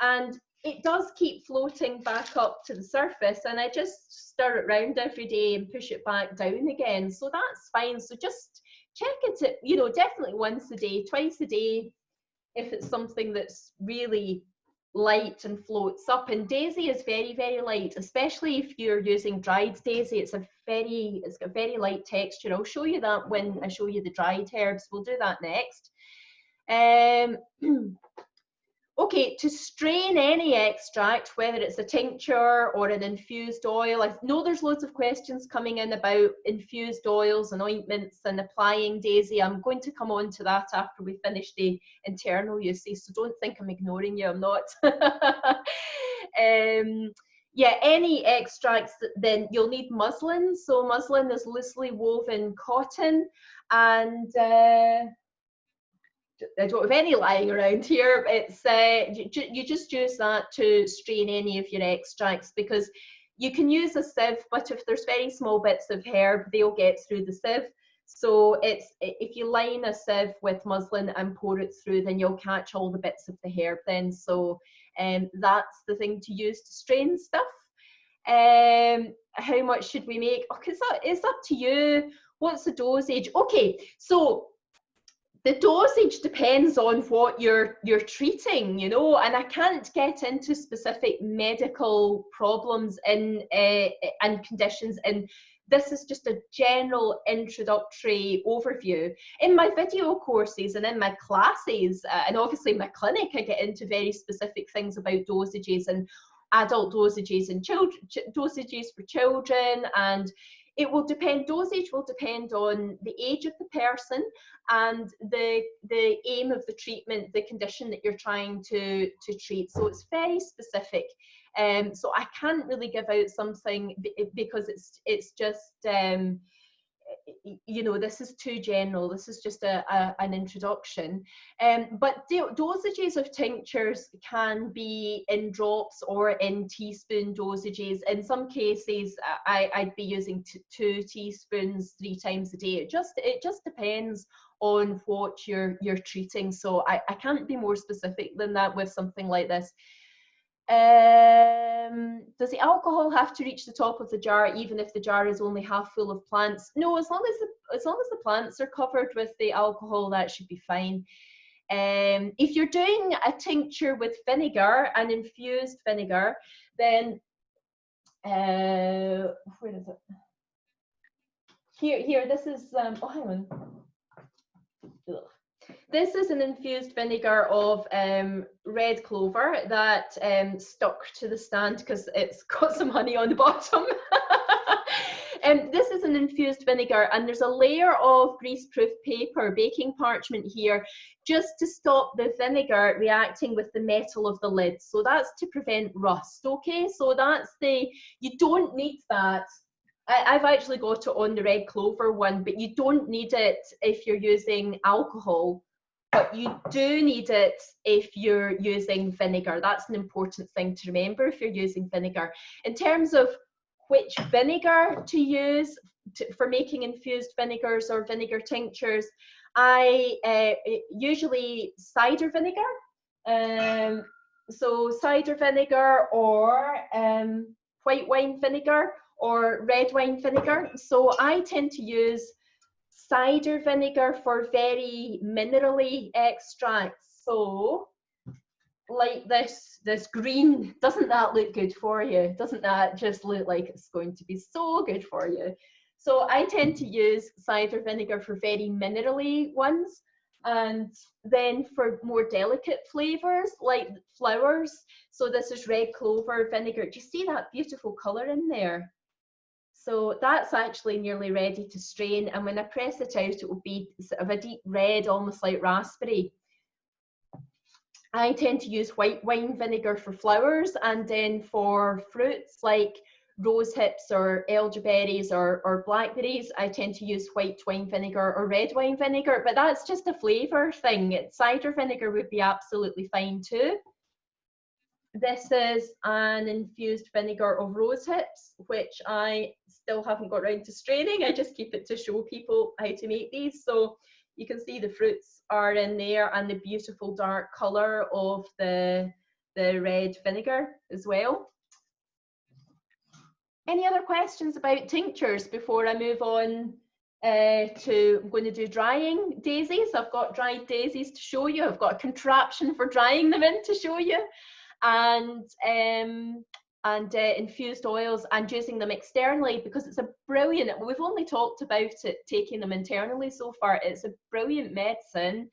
And it does keep floating back up to the surface, and I just stir it around every day and push it back down again. So that's fine. So just check it, you know, definitely once a day, twice a day, if it's something that's really light and floats up. And daisy is very, very light, especially if you're using dried daisy. It's got a very light texture. I'll show you that when I show you the dried herbs. We'll do that next. Okay, to strain any extract, whether it's a tincture or an infused oil, I know there's loads of questions coming in about infused oils and ointments and applying daisy. I'm going to come on to that after we finish the internal uses, so don't think I'm ignoring you, I'm not. Yeah, any extracts, then you'll need muslin. So muslin is loosely woven cotton, and I don't have any lying around here. It's you just use that to strain any of your extracts, because you can use a sieve, but if there's very small bits of herb, they'll get through the sieve. So it's, if you line a sieve with muslin and pour it through, then you'll catch all the bits of the herb then. So that's the thing to use to strain stuff. How much should we make? Okay, so it's up to you. What's the dosage? Okay, so the dosage depends on what you're treating, you know, and I can't get into specific medical problems and conditions, and this is just a general introductory overview. In my video courses and in my classes, and obviously in my clinic, I get into very specific things about dosages and adult dosages and dosages for children, and it will depend, dosage will depend on the age of the person and the aim of the treatment, the condition that you're trying to treat. So it's very specific. So I can't really give out something because it's just, you know, this is too general. This is just an introduction. But dosages of tinctures can be in drops or in teaspoon dosages. In some cases, I'd be using 2 teaspoons 3 times a day. It just depends on what you're treating. So I can't be more specific than that with something like this. Does the alcohol have to reach the top of the jar even if the jar is only half full of plants? No, as long as the plants are covered with the alcohol, that should be fine. If you're doing a tincture with vinegar, an infused vinegar, then where is it? Here. This is oh, hang on. Ugh. This is an infused vinegar of red clover that stuck to the stand because it's got some honey on the bottom. This is an infused vinegar, and there's a layer of greaseproof paper, baking parchment here, just to stop the vinegar reacting with the metal of the lid. So that's to prevent rust, okay? So that's you don't need that. I've actually got it on the red clover one, but you don't need it if you're using alcohol, but you do need it if you're using vinegar. That's an important thing to remember if you're using vinegar. In terms of which vinegar to use for making infused vinegars or vinegar tinctures, I usually cider vinegar. So cider vinegar or white wine vinegar or red wine vinegar. So I tend to use cider vinegar for very minerally extracts. So like this green, doesn't that look good for you? Doesn't that just look like it's going to be so good for you? So I tend to use cider vinegar for very minerally ones, and then for more delicate flavors like flowers. So this is red clover vinegar. Do you see that beautiful color in there? So that's actually nearly ready to strain, and when I press it out, it will be sort of a deep red, almost like raspberry. I tend to use white wine vinegar for flowers, and then for fruits like rose hips or elderberries or blackberries, I tend to use white wine vinegar or red wine vinegar, but that's just a flavour thing. Cider vinegar would be absolutely fine too. This is an infused vinegar of rose hips, which I still haven't got around to straining. I just keep it to show people how to make these. So you can see the fruits are in there and the beautiful dark colour of the red vinegar as well. Any other questions about tinctures before I move on to, I'm going to do drying daisies. I've got dried daisies to show you. I've got a contraption for drying them in to show you. And infused oils and using them externally, because it's a brilliant, we've only talked about it taking them internally so far. It's a brilliant medicine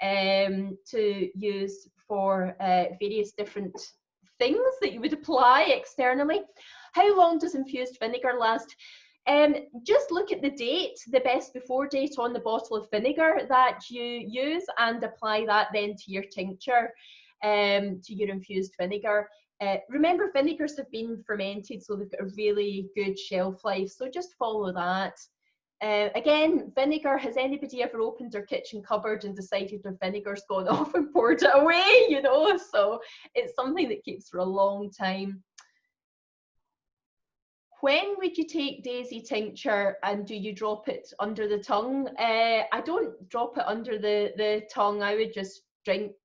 to use for various different things that you would apply externally. How long does infused vinegar last? Just look at the date, the best before date on the bottle of vinegar that you use, and apply that then to your tincture, to your infused vinegar. Remember, vinegars have been fermented, so they've got a really good shelf life, so just follow that. Again, vinegar, has anybody ever opened their kitchen cupboard and decided their vinegar's gone off and poured it away, you know? So it's something that keeps for a long time. When would you take daisy tincture, and do you drop it under the tongue? I don't drop it under the tongue. I would just drink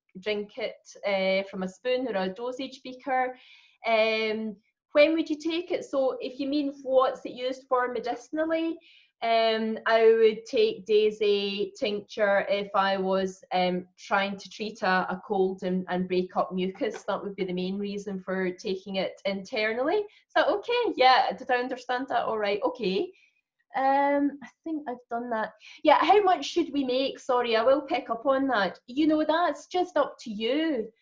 it from a spoon or a dosage beaker. When would you take it? So if you mean what's it used for medicinally, I would take daisy tincture if I was trying to treat a cold and break up mucus. That would be the main reason for taking it internally. Is that okay? Yeah, did I understand that all right? Okay. I think I've done that. Yeah, how much should we make? Sorry, I will pick up on that. You know, that's just up to you.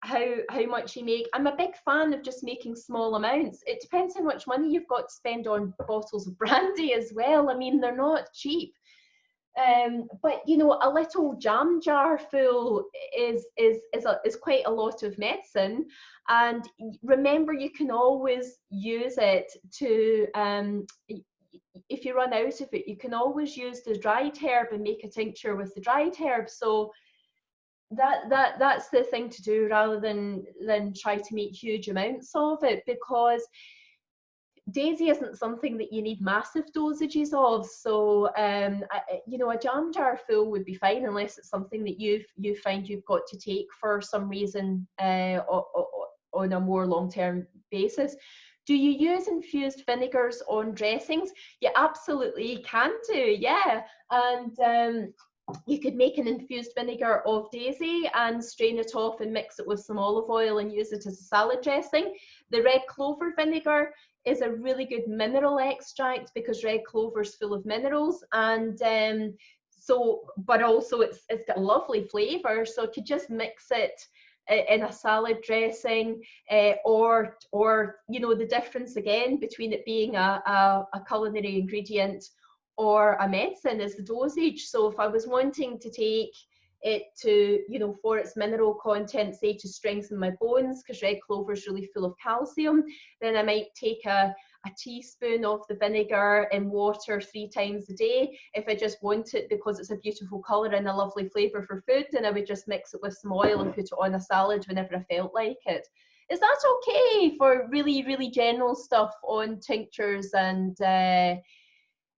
How much you make. I'm a big fan of just making small amounts. It depends how much money you've got to spend on bottles of brandy as well. I mean, they're not cheap. But you know, a little jam jar full is quite a lot of medicine. And remember, you can always use it to if you run out of it, you can always use the dried herb and make a tincture with the dried herb. So that's the thing to do, rather than try to make huge amounts of it, because daisy isn't something that you need massive dosages of. So you know, a jam jar full would be fine, unless it's something that you find you've got to take for some reason on a more long-term basis. Do you use infused vinegars on dressings? You absolutely can do, yeah. And you could make an infused vinegar of daisy and strain it off and mix it with some olive oil and use it as a salad dressing. The red clover vinegar is a really good mineral extract, because red clover is full of minerals, and so, but also it's got a lovely flavour, so you could just mix it in a salad dressing, or you know, the difference again between it being a culinary ingredient or a medicine is the dosage. So if I was wanting to take it to, you know, for its mineral content, say to strengthen my bones, because red clover is really full of calcium, then I might take a teaspoon of the vinegar in water 3 times a day. If I just want it because it's a beautiful colour and a lovely flavour for food, then I would just mix it with some oil and put it on a salad whenever I felt like it. Is that okay for really, really general stuff on tinctures and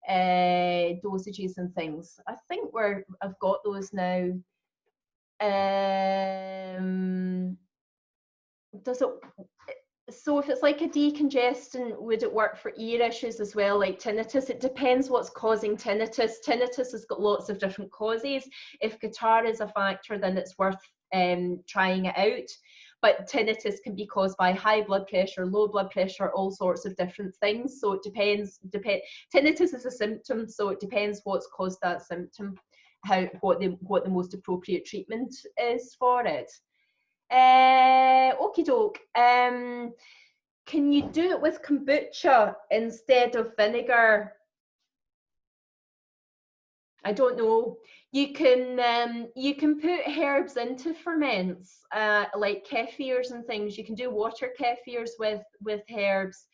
dosages and things? I think I've got those now. Does it, so if it's like a decongestant, would it work for ear issues as well, like tinnitus? It depends what's causing tinnitus. Tinnitus has got lots of different causes. If guitar is a factor, then it's worth trying it out. But tinnitus can be caused by high blood pressure, low blood pressure, all sorts of different things. So it depends. Tinnitus is a symptom, so it depends what's caused that symptom, what the most appropriate treatment is for it. Okie doke. Can you do it with kombucha instead of vinegar? I don't know. You can put herbs into ferments, like kefirs and things. You can do water kefirs with herbs.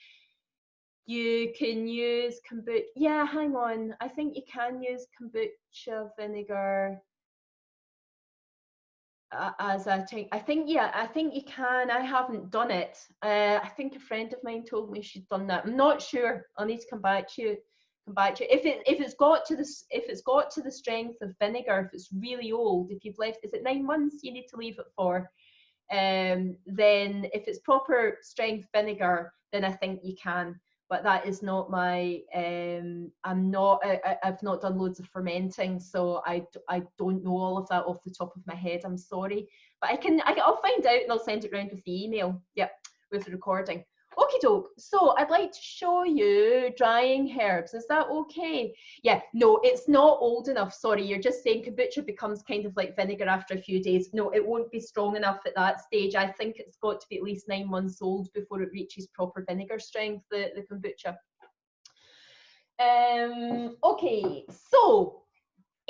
You can use kombucha. Yeah, hang on. I think you can use kombucha vinegar as a thing. I think, yeah, I think you can. I haven't done it. I think a friend of mine told me she'd done that. I'm not sure. I'll need to come back to you. Come back to you. If it's got to this, if it's got to the strength of vinegar, if it's really old, if you've left, is it 9 months you need to leave it for? Then if it's proper strength vinegar, then I think you can. But that is not my, I've not done loads of fermenting, so I don't know all of that off the top of my head, I'm sorry. But I'll find out and I'll send it round with the email, yep, with the recording. Okie doke, so I'd like to show you drying herbs, is that okay? Yeah, no, it's not old enough, sorry, you're just saying kombucha becomes kind of like vinegar after a few days. No, it won't be strong enough at that stage. I think it's got to be at least 9 months old before it reaches proper vinegar strength, the kombucha. Okay, so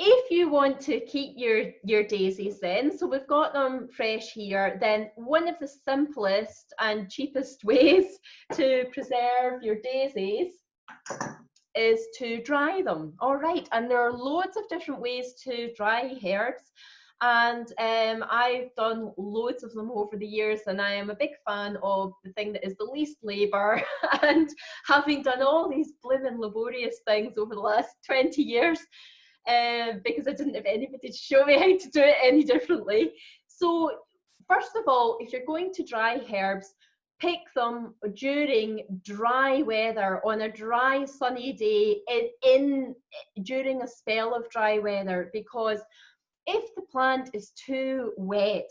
if you want to keep your daisies then, so we've got them fresh here, then one of the simplest and cheapest ways to preserve your daisies is to dry them. All right, and there are loads of different ways to dry herbs, and I've done loads of them over the years, and I am a big fan of the thing that is the least labour. And having done all these blooming laborious things over the last 20 years, because I didn't have anybody to show me how to do it any differently. So first of all, if you're going to dry herbs, pick them during dry weather, on a dry sunny day, during a spell of dry weather, because if the plant is too wet,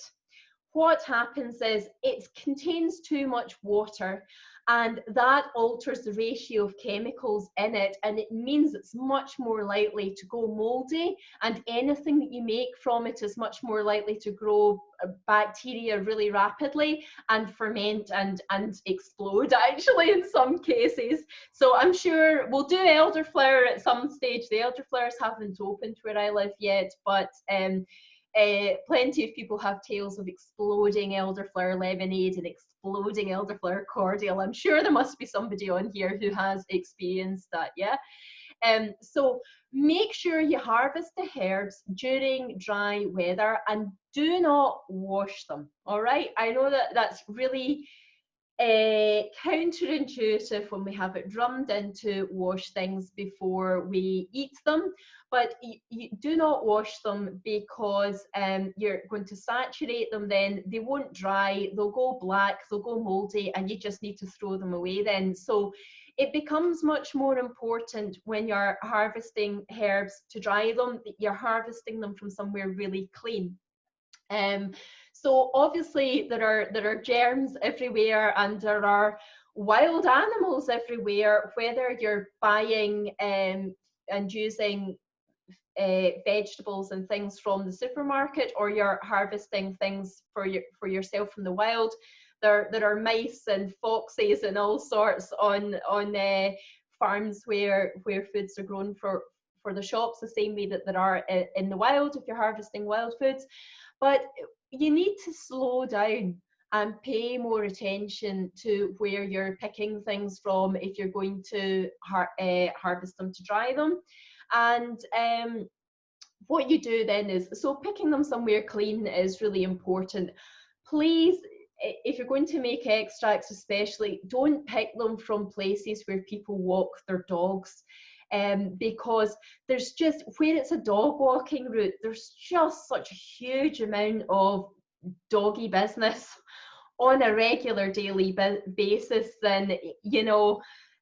what happens is it contains too much water, and that alters the ratio of chemicals in it, and it means it's much more likely to go moldy, and anything that you make from it is much more likely to grow bacteria really rapidly and ferment and explode, actually, in some cases. So I'm sure we'll do elderflower at some stage. The elderflowers haven't opened where I live yet, but plenty of people have tales of exploding elderflower lemonade and exploding elderflower cordial. I'm sure there must be somebody on here who has experienced that, yeah? So make sure you harvest the herbs during dry weather and do not wash them, all right? I know that that's really counterintuitive when we have it drummed in to wash things before we eat them, but you do not wash them, because you're going to saturate them, then they won't dry, they'll go black, they'll go moldy, and you just need to throw them away then. So it becomes much more important when you're harvesting herbs to dry them, that you're harvesting them from somewhere really clean. So obviously there are germs everywhere, and there are wild animals everywhere, whether you're buying and using vegetables and things from the supermarket, or you're harvesting things for yourself from the wild. There are mice and foxes and all sorts on farms where foods are grown for the shops, the same way that there are in the wild if you're harvesting wild foods. But you need to slow down and pay more attention to where you're picking things from if you're going to harvest them to dry them. And what you do then is, so picking them somewhere clean is really important. Please, if you're going to make extracts especially, don't pick them from places where people walk their dogs. Because there's just, where it's a dog walking route, there's just such a huge amount of doggy business on a regular daily basis. Then, you know,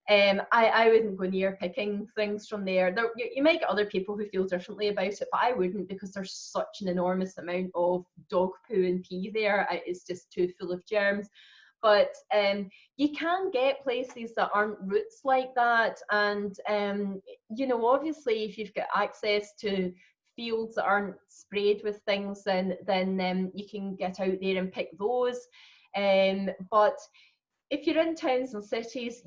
I wouldn't go near picking things from there. You might get other people who feel differently about it, but I wouldn't, because there's such an enormous amount of dog poo and pee there. It's just too full of germs. But you can get places that aren't routes like that, and you know, obviously if you've got access to fields that aren't sprayed with things, then you can get out there and pick those. But if you're in towns and cities,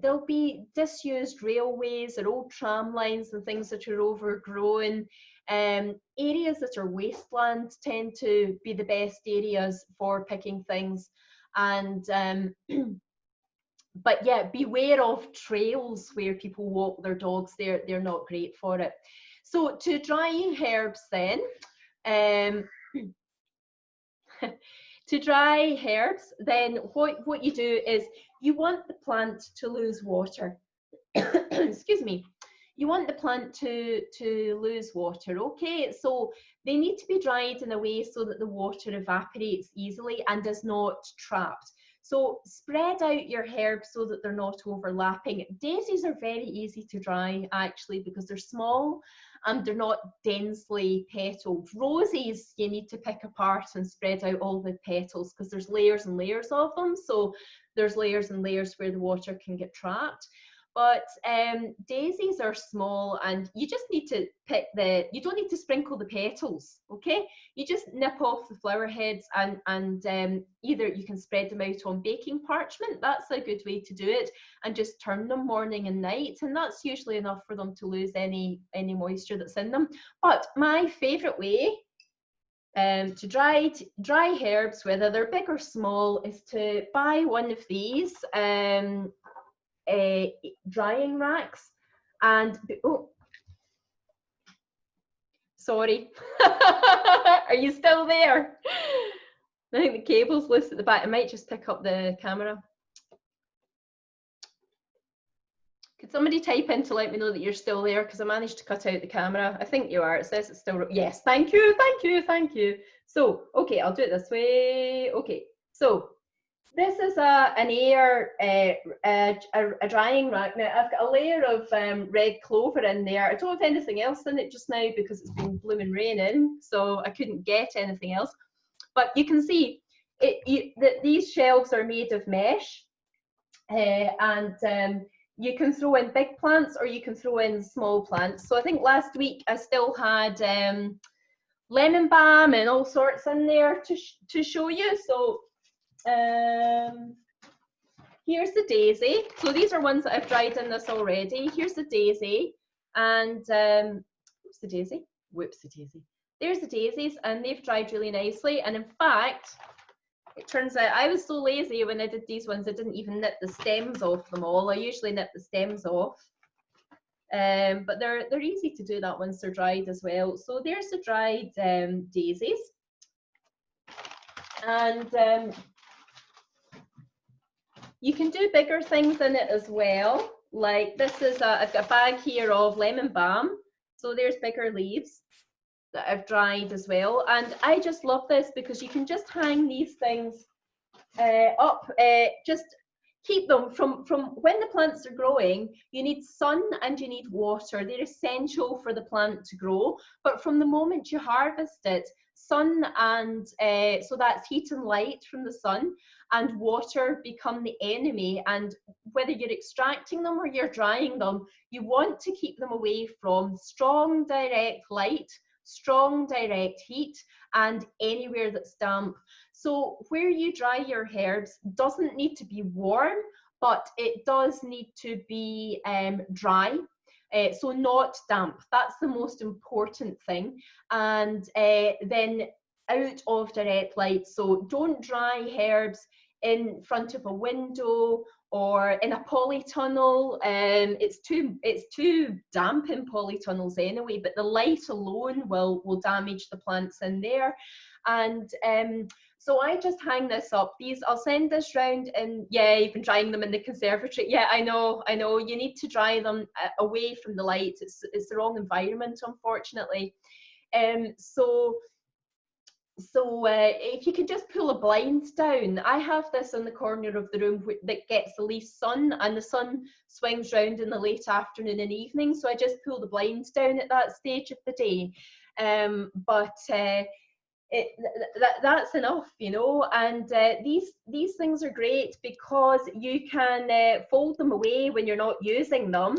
there'll be disused railways or old tram lines and things that are overgrown. Areas that are wasteland tend to be the best areas for picking things. And but yeah, beware of trails where people walk their dogs. They're not great for it. So to dry herbs then, to dry herbs, then what you do is you want the plant to lose water. Excuse me. You want the plant to lose water, okay? So they need to be dried in a way so that the water evaporates easily and is not trapped. So spread out your herbs so that they're not overlapping. Daisies are very easy to dry actually because they're small and they're not densely petaled. Roses you need to pick apart and spread out all the petals because there's layers and layers of them. So there's layers and layers where the water can get trapped. But daisies are small and you just need to pick you don't need to sprinkle the petals, okay? You just nip off the flower heads and either you can spread them out on baking parchment, that's a good way to do it, and just turn them morning and night, and that's usually enough for them to lose any moisture that's in them. But my favourite way to dry herbs, whether they're big or small, is to buy one of these drying racks and oh, sorry. Are you still there? I think the cable's loose at the back. I might just pick up the camera. Could somebody type in to let me know that you're still there, because I managed to cut out the camera. I think you are. It says it's still. Yes, thank you, thank you, thank you. So, okay, I'll do it this way. Okay, so this is an air, a drying rack. Now, I've got a layer of red clover in there. I don't have anything else in it just now because it's been blooming raining, so I couldn't get anything else. But you can see that these shelves are made of mesh, and you can throw in big plants or you can throw in small plants. So I think last week I still had lemon balm and all sorts in there to show you. So here's the daisy. So these are ones that I've dried in this already. Here's the daisy, and whoops the daisy, whoops the daisy. There's the daisies, and they've dried really nicely. And in fact, it turns out I was so lazy when I did these ones, I didn't even nip the stems off them all. I usually nip the stems off. But they're easy to do that once they're dried as well. So there's the dried daisies. And you can do bigger things in it as well. Like this is I've got a bag here of lemon balm. So there's bigger leaves that I've dried as well. And I just love this because you can just hang these things up, just keep them from when the plants are growing. You need sun and you need water. They're essential for the plant to grow. But from the moment you harvest it, sun and so that's heat and light from the sun and water become the enemy. And whether you're extracting them or you're drying them, you want to keep them away from strong direct light, strong direct heat, and anywhere that's damp. So where you dry your herbs doesn't need to be warm, but it does need to be dry. So not damp. That's the most important thing. And then out of direct light. So don't dry herbs in front of a window or in a polytunnel. It's too damp in polytunnels anyway, but the light alone will damage the plants in there. And so I just hang this up. These, I'll send this round, and yeah, you've been drying them in the conservatory. Yeah, I know. You need to dry them away from the light. It's the wrong environment, unfortunately. So if you could just pull a blind down. I have this in the corner of the room that gets the least sun, and the sun swings round in the late afternoon and evening, so I just pull the blinds down at that stage of the day. That's enough, you know. And these things are great because you can fold them away when you're not using them,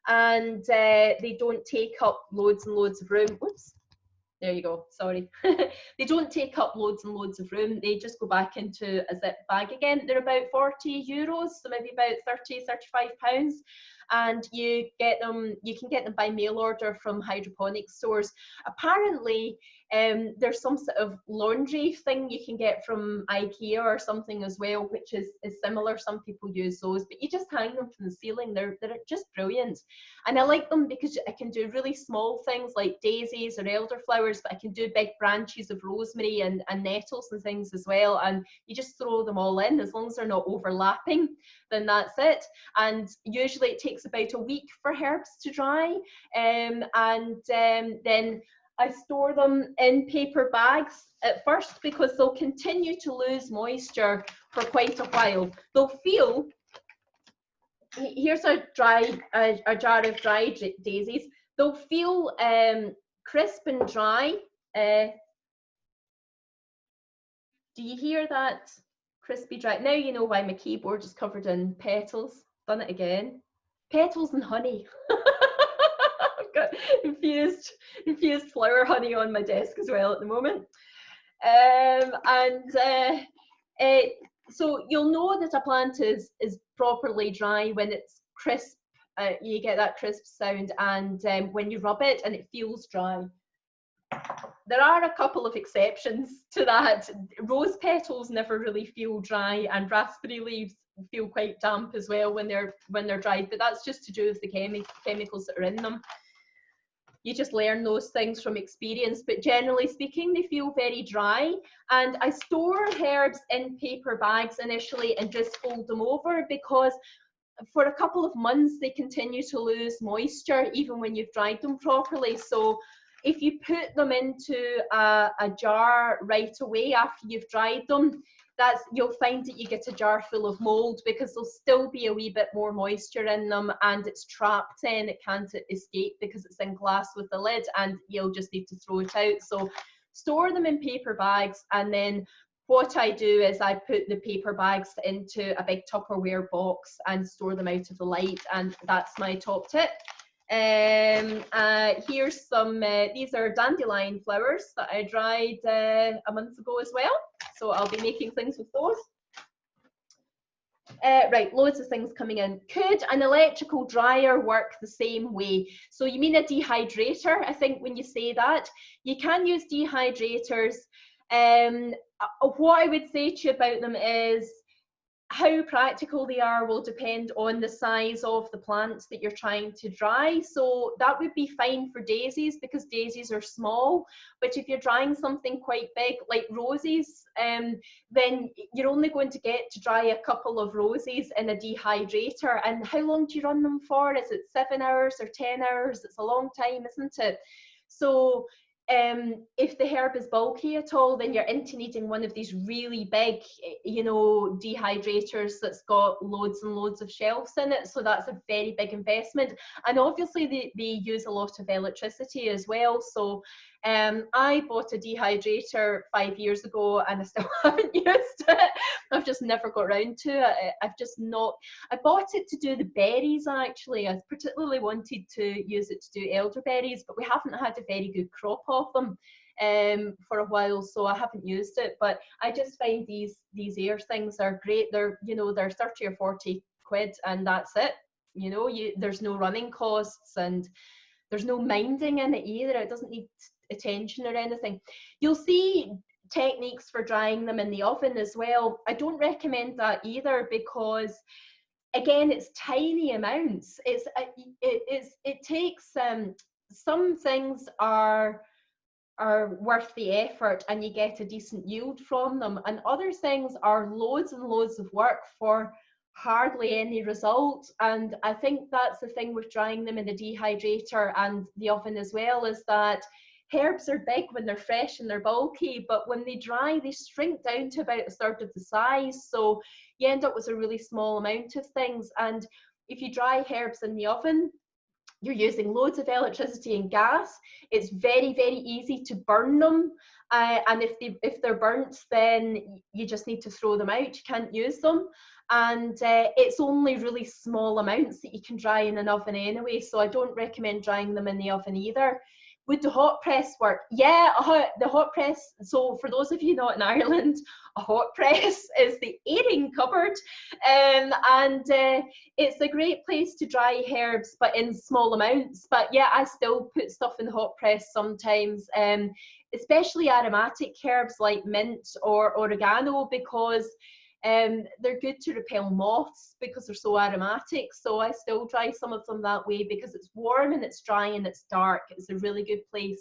and they don't take up loads and loads of room. Oops. There you go, sorry. They don't take up loads and loads of room. They just go back into a zip bag again. They're about €40, so maybe about 30, 35 pounds. And you can get them by mail order from hydroponic stores. Apparently, there's some sort of laundry thing you can get from IKEA or something as well, which is similar. Some people use those, but you just hang them from the ceiling. They're just brilliant. And I like them because I can do really small things like daisies or elderflowers, but I can do big branches of rosemary and nettles and things as well. And you just throw them all in, as long as they're not overlapping, then that's it. And usually it takes about a week for herbs to dry. Then I store them in paper bags at first because they'll continue to lose moisture for quite a while. They'll feel, here's a jar of dried daisies. They'll feel crisp and dry. Do you hear that? Crispy dry. Now you know why my keyboard is covered in petals. Done it again. Petals and honey. I've got infused flower honey on my desk as well at the moment. So you'll know that a plant is properly dry when it's crisp. You get that crisp sound, and when you rub it and it feels dry. There are a couple of exceptions to that. Rose petals never really feel dry, and raspberry leaves feel quite damp as well when they're dried, but that's just to do with the chemicals that are in them. You just learn those things from experience, but generally speaking, they feel very dry. And I store herbs in paper bags initially and just fold them over, because for a couple of months they continue to lose moisture even when you've dried them properly. So if you put them into a jar right away after you've dried them, you'll find that you get a jar full of mold, because there'll still be a wee bit more moisture in them and it's trapped in. It can't escape because it's in glass with the lid, and you'll just need to throw it out. So store them in paper bags, and then what I do is I put the paper bags into a big Tupperware box and store them out of the light, and that's my top tip. Here's some, these are dandelion flowers that I dried a month ago as well. So I'll be making things with those. Right, loads of things coming in. Could an electrical dryer work the same way? So you mean a dehydrator, I think, when you say that. You can use dehydrators. What I would say to you about them is how practical they are will depend on the size of the plants that you're trying to dry. So that would be fine for daisies, because daisies are small. But if you're drying something quite big like roses, then you're only going to get to dry a couple of roses in a dehydrator. And how long do you run them for? Is it 7 hours or 10 hours? It's a long time, isn't it? So if the herb is bulky at all, then you're into needing one of these really big, dehydrators that's got loads and loads of shelves in it. So that's a very big investment. And obviously they use a lot of electricity as well. So I bought a dehydrator 5 years ago and I still haven't used it. I've just never got around to it. I bought it to do the berries actually. I particularly wanted to use it to do elderberries, but we haven't had a very good crop of them for a while, so I haven't used it. But I just find these air things are great. They're 30 or 40 quid and that's it. There's no running costs and there's no minding in it either. It doesn't need attention or anything. You'll see techniques for drying them in the oven as well. I don't recommend that either, because again, it's tiny amounts. It takes some things are worth the effort and you get a decent yield from them, and other things are loads and loads of work for hardly any result. And I think that's the thing with drying them in the dehydrator and the oven as well, is that herbs are big when they're fresh and they're bulky, but when they dry, they shrink down to about a third of the size. So you end up with a really small amount of things. And if you dry herbs in the oven, you're using loads of electricity and gas. It's very, very easy to burn them. And if they're burnt, then you just need to throw them out. You can't use them. And it's only really small amounts that you can dry in an oven anyway. So I don't recommend drying them in the oven either. Would the hot press work? Yeah, the hot press. So for those of you not in Ireland, a hot press is the airing cupboard, and it's a great place to dry herbs, but in small amounts. But yeah, I still put stuff in the hot press sometimes, especially aromatic herbs like mint or oregano, because they're good to repel moths because they're so aromatic. So I still dry some of them that way because it's warm and it's dry and it's dark. It's a really good place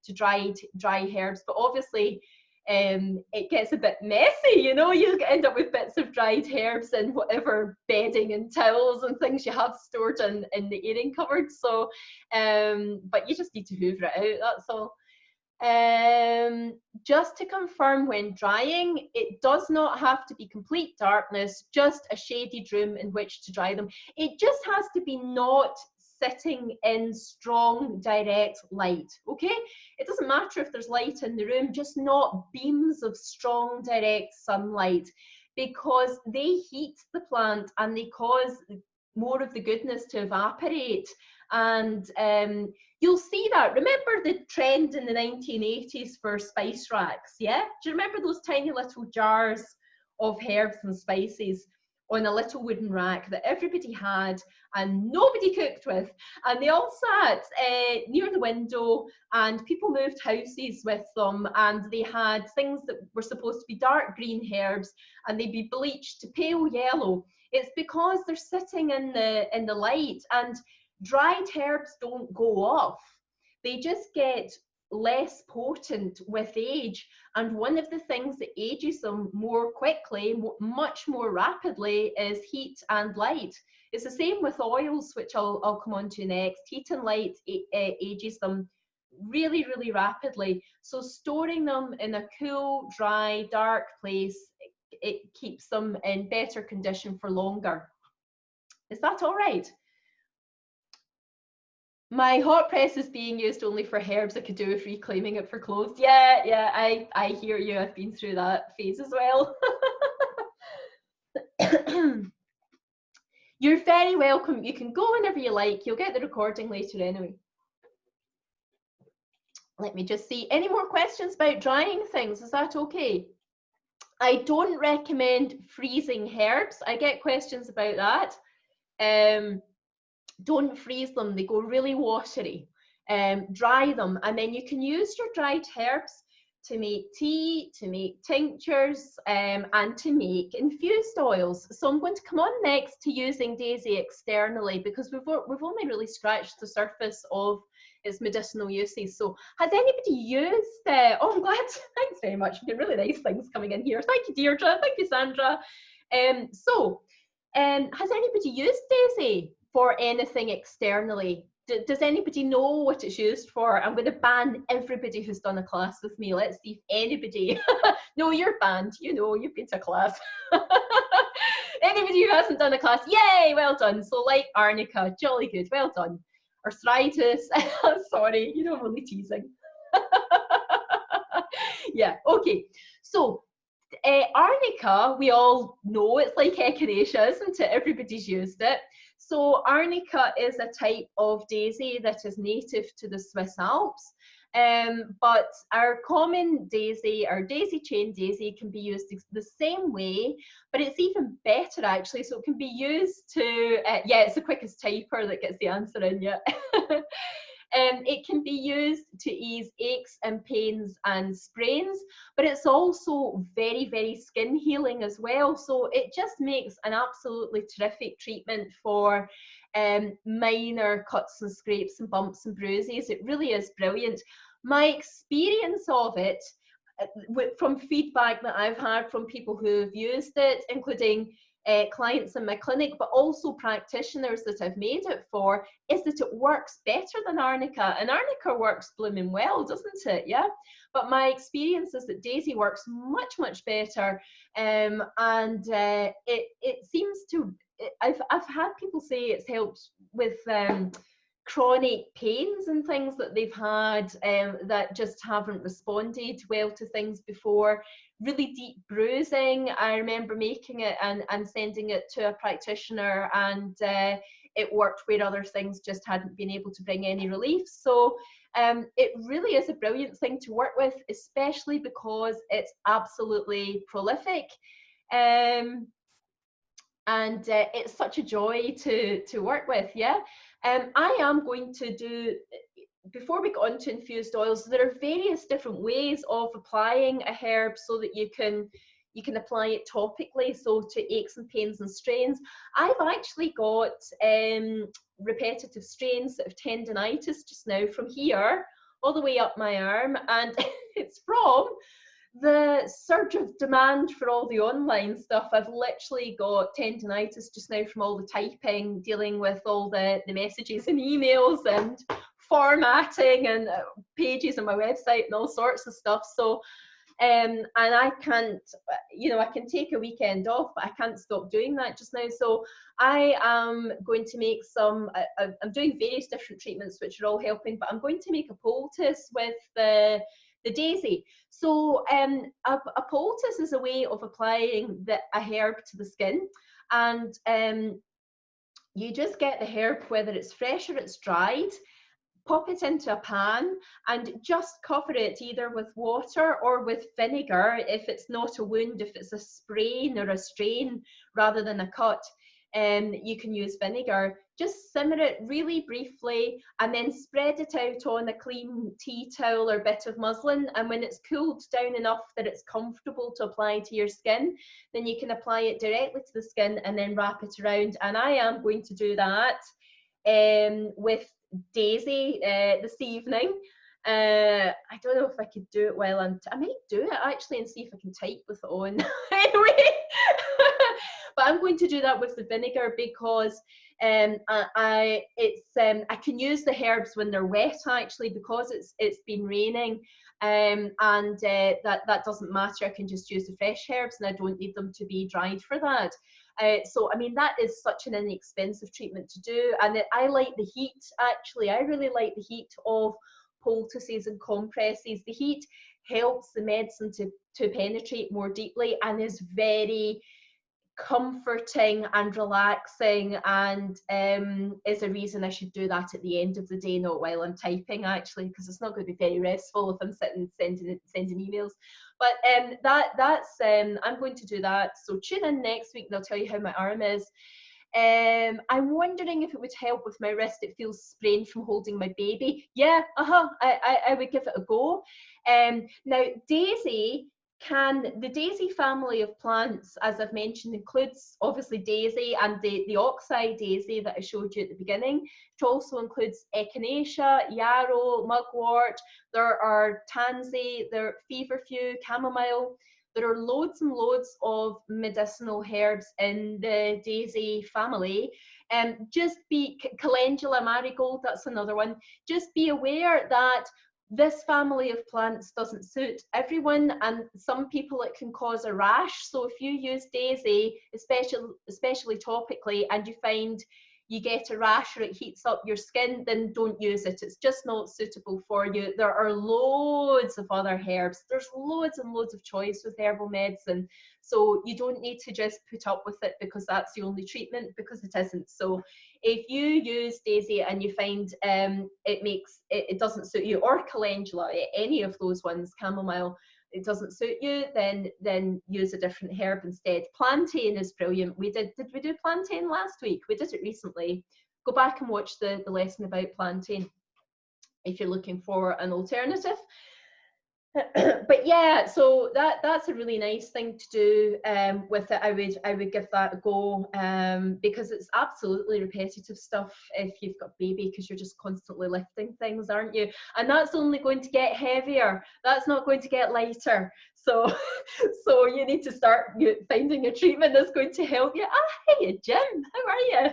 to dry herbs. But obviously it gets a bit messy, you know, you end up with bits of dried herbs and whatever bedding and towels and things you have stored in the airing cupboard. So but you just need to hoover it out, that's all. Just to confirm, when drying, it does not have to be complete darkness, just a shaded room in which to dry them. It just has to be not sitting in strong direct light, okay? It doesn't matter if there's light in the room, just not beams of strong direct sunlight, because they heat the plant and they cause more of the goodness to evaporate. And you'll see that. Remember the trend in the 1980s for spice racks, yeah? Do you remember those tiny little jars of herbs and spices on a little wooden rack that everybody had and nobody cooked with? And they all sat near the window, and people moved houses with them, and they had things that were supposed to be dark green herbs and they'd be bleached to pale yellow. It's because they're sitting in the light, and dried herbs don't go off. They just get less potent with age. And one of the things that ages them more quickly, much more rapidly, is heat and light. It's the same with oils, which I'll come on to next. Heat and light ages them really, really rapidly. So storing them in a cool, dry, dark place, it keeps them in better condition for longer. Is that all right? My hot press is being used only for herbs. I could do with reclaiming it for clothes. Yeah, I hear you. I've been through that phase as well. You're very welcome. You can go whenever you like. You'll get the recording later anyway. Let me just see. Any more questions about drying things? Is that okay? I don't recommend freezing herbs. I get questions about that. Don't freeze them, they go really watery. Dry them, and then you can use your dried herbs to make tea, to make tinctures, and to make infused oils. So I'm going to come on next to using Daisy externally, because we've only really scratched the surface of its medicinal uses. So has anybody used, oh, I'm glad, thanks very much, you've got really nice things coming in here. Thank you, Deirdre, thank you, Sandra. Has anybody used Daisy for anything externally? Does anybody know what it's used for? I'm going to ban everybody who's done a class with me. Let's see if anybody, no, you're banned, you know, you've been to a class. Anybody who hasn't done a class, yay, well done. So like Arnica, jolly good, well done. Arthritis, sorry, you know, I'm only teasing. Yeah, okay, so Arnica, we all know it's like echinacea, isn't it? Everybody's used it. So Arnica is a type of daisy that is native to the Swiss Alps. But our common daisy, our daisy chain daisy, can be used the same way, but it's even better actually. So it can be used to, yeah, it's the quickest typer that gets the answer in, yeah. It can be used to ease aches and pains and sprains, but it's also very, very skin healing as well. So it just makes an absolutely terrific treatment for minor cuts and scrapes and bumps and bruises. It really is brilliant. My experience of it, from feedback that I've had from people who have used it, including clients in my clinic, but also practitioners that I've made it for, is that it works better than Arnica. And Arnica works blooming well, doesn't it? Yeah. But my experience is that Daisy works much, much better. And it seems to, I've had people say it's helped with chronic pains and things that they've had that just haven't responded well to things before. Really deep bruising, I remember making it and sending it to a practitioner, and it worked where other things just hadn't been able to bring any relief. So it really is a brilliant thing to work with, especially because it's absolutely prolific. And it's such a joy to work with. Yeah. I am going to do, before we get on to infused oils, there are various different ways of applying a herb so that you can apply it topically, so to aches and pains and strains. I've actually got repetitive strains of tendinitis just now from here all the way up my arm, and it's from the surge of demand for all the online stuff. I've literally got tendinitis just now from all the typing, dealing with all the messages and emails and formatting and pages on my website and all sorts of stuff. So and I can't, you know, I can take a weekend off, but I can't stop doing that just now. So I am going to make some, I'm doing various different treatments which are all helping, but I'm going to make a poultice with the daisy. So a poultice is a way of applying a herb to the skin, and you just get the herb, whether it's fresh or it's dried, pop it into a pan and just cover it either with water or with vinegar if it's not a wound. If it's a sprain or a strain rather than a cut, you can use vinegar. Just simmer it really briefly and then spread it out on a clean tea towel or bit of muslin, and when it's cooled down enough that it's comfortable to apply to your skin, then you can apply it directly to the skin and then wrap it around. And I am going to do that with Daisy this evening. I don't know if I could do it while I might do it actually and see if I can type with it on. Anyway, but I'm going to do that with the vinegar because I can use the herbs when they're wet actually, because it's been raining, and that doesn't matter. I can just use the fresh herbs and I don't need them to be dried for that. So I mean, that is such an inexpensive treatment to do, and I like the heat actually. I really like the heat of poultices and compresses. The heat helps the medicine to penetrate more deeply and is very comforting and relaxing, and is a reason I should do that at the end of the day, not while I'm typing actually, because it's not going to be very restful if I'm sitting sending emails. But I'm going to do that. So tune in next week and I'll tell you how my arm is. I'm wondering if it would help with my wrist. It feels sprained from holding my baby. Yeah, I would give it a go. Now Daisy, the daisy family of plants, as I've mentioned, includes obviously daisy and the oxide daisy that I showed you at the beginning. It also includes echinacea, yarrow, mugwort. There are tansy, there are feverfew, chamomile. There are loads and loads of medicinal herbs in the daisy family. Just be calendula, marigold, that's another one. Just be aware that this family of plants doesn't suit everyone, and some people it can cause a rash. So if you use daisy, especially topically, and you find you get a rash or it heats up your skin, then don't use it. It's just not suitable for you. There are loads of other herbs. There's loads and loads of choice with herbal medicine. So you don't need to just put up with it because that's the only treatment, because it isn't. So if you use daisy and you find it doesn't suit you, or calendula, any of those ones, chamomile, it doesn't suit you, then use a different herb instead. Plantain is brilliant. Did we do plantain last week? We did it recently. Go back and watch the lesson about plantain if you're looking for an alternative. But yeah, so that's a really nice thing to do with it. I would give that a go, because it's absolutely repetitive stuff if you've got a baby, because you're just constantly lifting things, aren't you? And that's only going to get heavier. That's not going to get lighter. So you need to start finding a treatment that's going to help you. Hey Jim, how are you?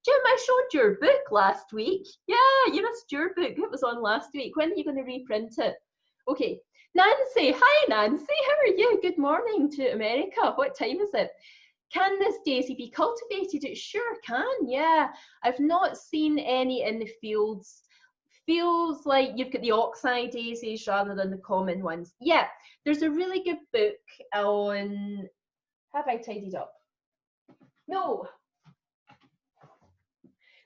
Jim, I showed your book last week. Yeah, you missed your book. It was on last week. When are you going to reprint it? Okay, Nancy. Hi, Nancy. How are you? Good morning to America. What time is it? Can this daisy be cultivated? It sure can, yeah. I've not seen any in the fields. Feels like you've got the oxide daisies rather than the common ones. Yeah, there's a really good book on... Have I tidied up? No.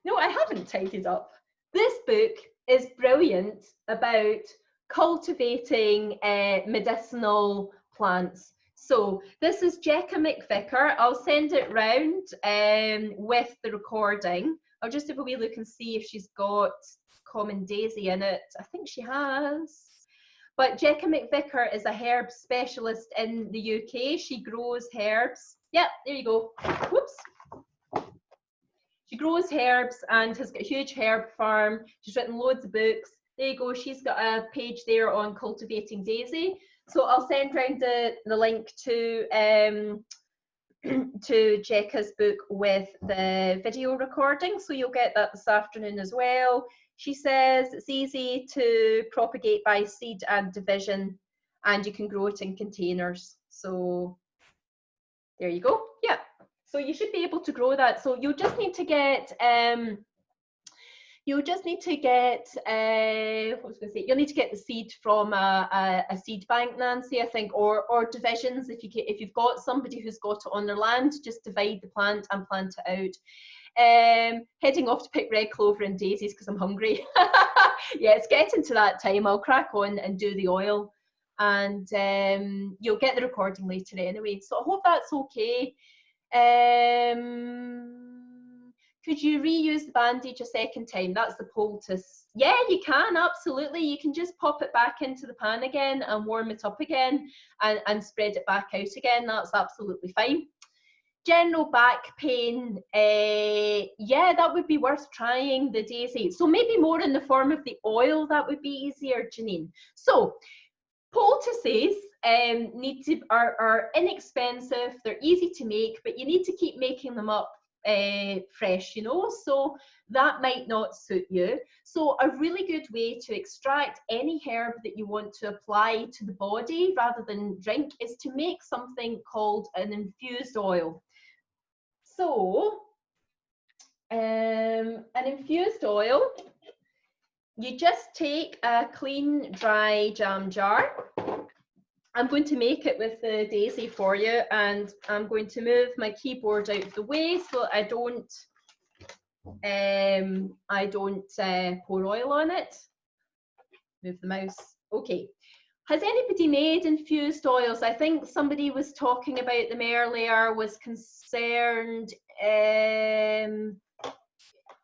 No, I haven't tidied up. This book is brilliant about cultivating medicinal plants. So this is Jekka McVicker. I'll send it round with the recording. I'll just have a wee look and see if she's got Common Daisy in it. I think she has. But Jekka McVicker is a herb specialist in the UK. She grows herbs. Yep, there you go. Whoops. She grows herbs and has got a huge herb farm. She's written loads of books. There you go. She's got a page there on cultivating Daisy. So I'll send round the link to Jekka's book with the video recording. So you'll get that this afternoon as well. She says it's easy to propagate by seed and division, and you can grow it in containers. So there you go. Yeah. So you should be able to grow that. So you'll just need to get you'll need to get the seed from a seed bank, Nancy, I think, or divisions. If you've got somebody who's got it on their land, just divide the plant and plant it out. Heading off to pick red clover and daisies because I'm hungry. Yeah, it's getting to that time. I'll crack on and do the oil, and you'll get the recording later anyway. So I hope that's okay. Could you reuse the bandage a second time? That's the poultice. Yeah, you can, absolutely. You can just pop it back into the pan again and warm it up again and spread it back out again. That's absolutely fine. General back pain, yeah, that would be worth trying the Daisy. So maybe more in the form of the oil, that would be easier, Janine. So poultices are inexpensive, they're easy to make, but you need to keep making them up fresh, you know, so that might not suit you. So a really good way to extract any herb that you want to apply to the body rather than drink is to make something called an infused oil. So an infused oil, you just take a clean dry jam jar. I'm going to make it with the Daisy for you, and I'm going to move my keyboard out of the way so I don't pour oil on it. Move the mouse. Okay. Has anybody made infused oils? I think somebody was talking about them earlier, was concerned.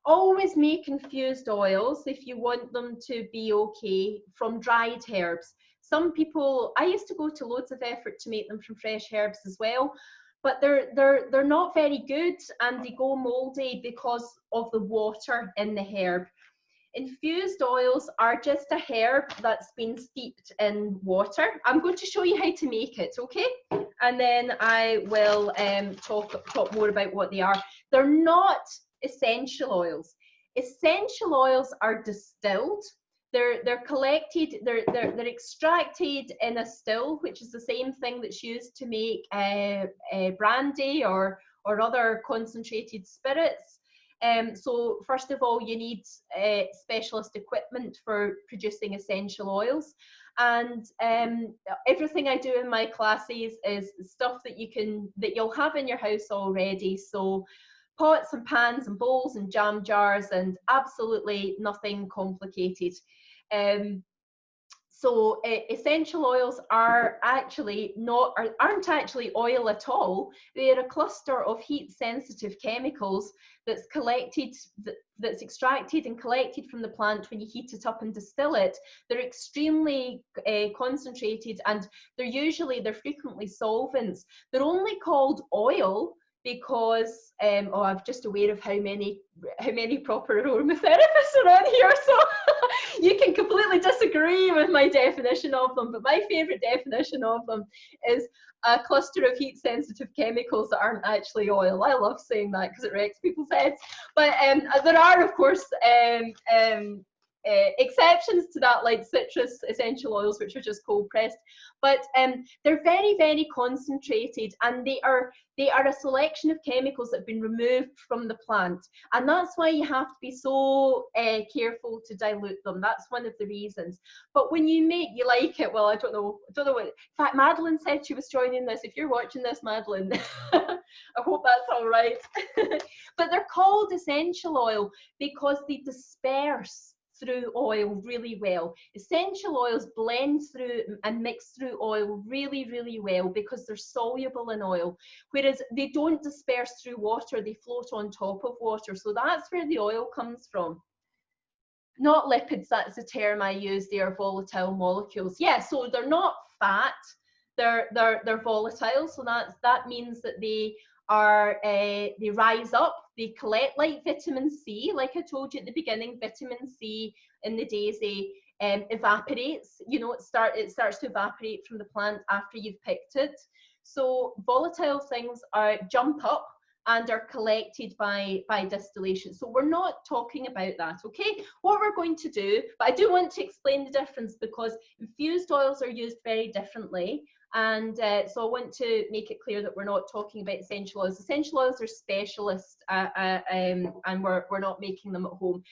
Always make infused oils if you want them to be okay from dried herbs. Some people, I used to go to loads of effort to make them from fresh herbs as well, but they're not very good and they go moldy because of the water in the herb. Infused oils are just a herb that's been steeped in water. I'm going to show you how to make it, okay? And then I will talk more about what they are. They're not essential oils. Essential oils are distilled. They're collected, they're extracted in a still, which is the same thing that's used to make brandy or other concentrated spirits. So first of all, you need specialist equipment for producing essential oils, and everything I do in my classes is stuff that you'll have in your house already. So pots and pans and bowls and jam jars and absolutely nothing complicated. So essential oils aren't actually oil at all. They're a cluster of heat-sensitive chemicals that's extracted and collected from the plant when you heat it up and distill it. They're extremely concentrated, and they're frequently solvents. They're only called oil because I'm just aware of how many proper aromatherapists are on here, so you can completely disagree with my definition of them, but my favourite definition of them is a cluster of heat-sensitive chemicals that aren't actually oil. I love saying that because it wrecks people's heads. But there are, of course, exceptions to that, like citrus essential oils, which are just cold pressed. But they're very, very concentrated, and they are a selection of chemicals that have been removed from the plant, and that's why you have to be so careful to dilute them. That's one of the reasons. But when you like it, well, I don't know what. In fact, Madeline said she was joining this. If you're watching this, Madeline, I hope that's all right. But they're called essential oil because they disperse through oil really well. Essential oils blend through and mix through oil really, really well because they're soluble in oil, whereas they don't disperse through water, they float on top of water. So that's where the oil comes from. Not lipids, that's the term I use. They are volatile molecules. Yeah, so they're not fat, they're volatile. So that means that they rise up, they collect like vitamin C. Like I told you at the beginning, vitamin C in the daisy evaporates. You know, it starts to evaporate from the plant after you've picked it. So volatile things jump up and are collected by distillation. So we're not talking about that, okay? What we're going to do, but I do want to explain the difference because infused oils are used very differently. And so I want to make it clear that we're not talking about essential oils. Essential oils are specialist and we're not making them at home.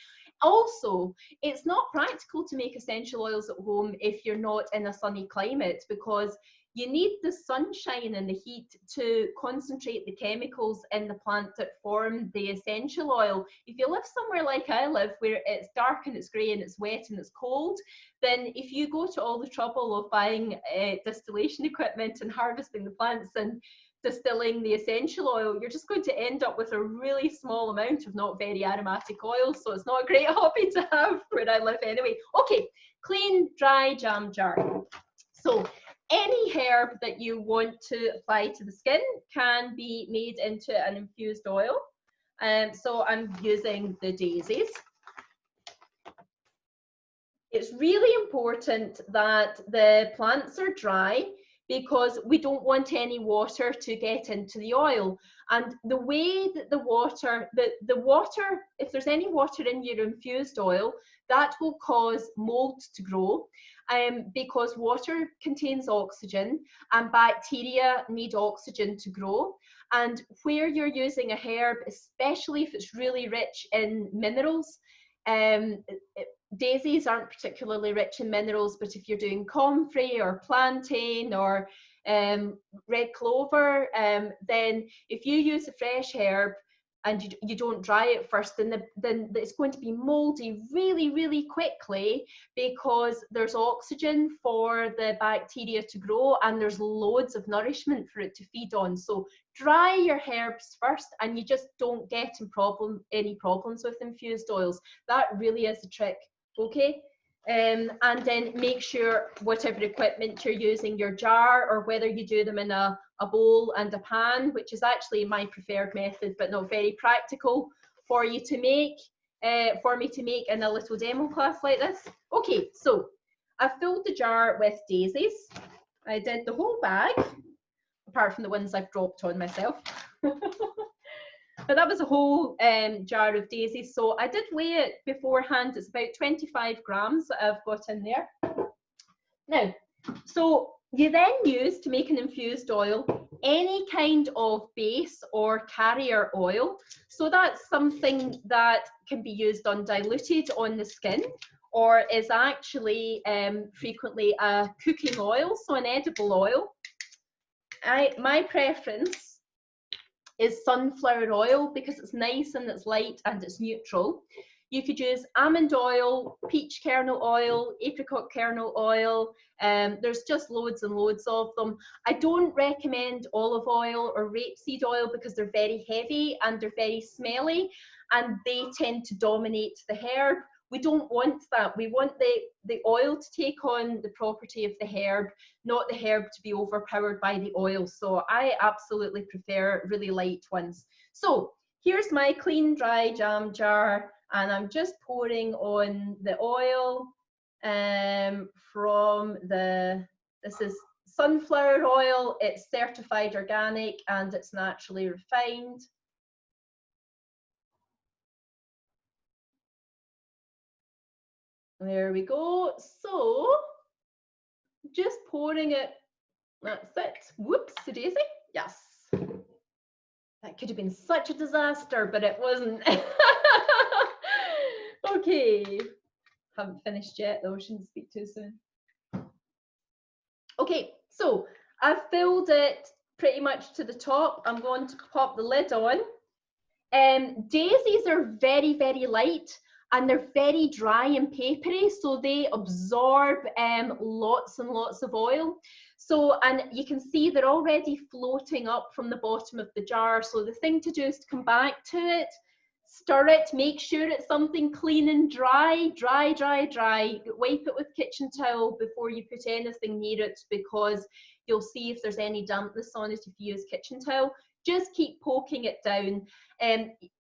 Also, it's not practical to make essential oils at home if you're not in a sunny climate, because you need the sunshine and the heat to concentrate the chemicals in the plant that form the essential oil. If you live somewhere like I live, where it's dark and it's grey and it's wet and it's cold, then if you go to all the trouble of buying distillation equipment and harvesting the plants and distilling the essential oil, you're just going to end up with a really small amount of not very aromatic oil. So it's not a great hobby to have where I live anyway. Okay, clean, dry jam jar. So any herb that you want to apply to the skin can be made into an infused oil. So I'm using the daisies. It's really important that the plants are dry because we don't want any water to get into the oil. And the way that the water, if there's any water in your infused oil, that will cause mold to grow. Because water contains oxygen and bacteria need oxygen to grow. And where you're using a herb, especially if it's really rich in minerals, daisies aren't particularly rich in minerals, but if you're doing comfrey or plantain or red clover, then if you use a fresh herb and you don't dry it first, then it's going to be moldy really, really quickly because there's oxygen for the bacteria to grow and there's loads of nourishment for it to feed on. So dry your herbs first and you just don't get any problems with infused oils. That really is a trick, okay? And then make sure whatever equipment you're using, your jar, or whether you do them in a bowl and a pan, which is actually my preferred method, but not very practical for you to make, for me to make in a little demo class like this. Okay, so I filled the jar with daisies. I did the whole bag, apart from the ones I've dropped on myself. But that was a whole jar of daisies. So I did weigh it beforehand. It's about 25 grams that I've got in there. Now, so you then use, to make an infused oil, any kind of base or carrier oil. So that's something that can be used undiluted on the skin, or is actually frequently a cooking oil, so an edible oil. My preference is sunflower oil because it's nice and it's light and it's neutral. You could use almond oil, peach kernel oil, apricot kernel oil. There's just loads and loads of them. I don't recommend olive oil or rapeseed oil because they're very heavy and they're very smelly and they tend to dominate the herb. We don't want that. We want the oil to take on the property of the herb, not the herb to be overpowered by the oil. So I absolutely prefer really light ones. So here's my clean, dry jam jar, and I'm just pouring on the oil this is sunflower oil. It's certified organic and it's naturally refined. There we go. So just pouring it. That's it. Whoops, Daisy. Yes. That could have been such a disaster, but it wasn't. Okay. Haven't finished yet, though. Shouldn't speak too soon. Okay, so I've filled it pretty much to the top. I'm going to pop the lid on. Daisies are very, very light, and they're very dry and papery, so they absorb lots and lots of oil. So, and you can see they're already floating up from the bottom of the jar. So the thing to do is to come back to it, stir it, make sure it's something clean and dry, dry, dry, dry. Wipe it with kitchen towel before you put anything near it, because you'll see if there's any dampness on it if you use kitchen towel. Just keep poking it down.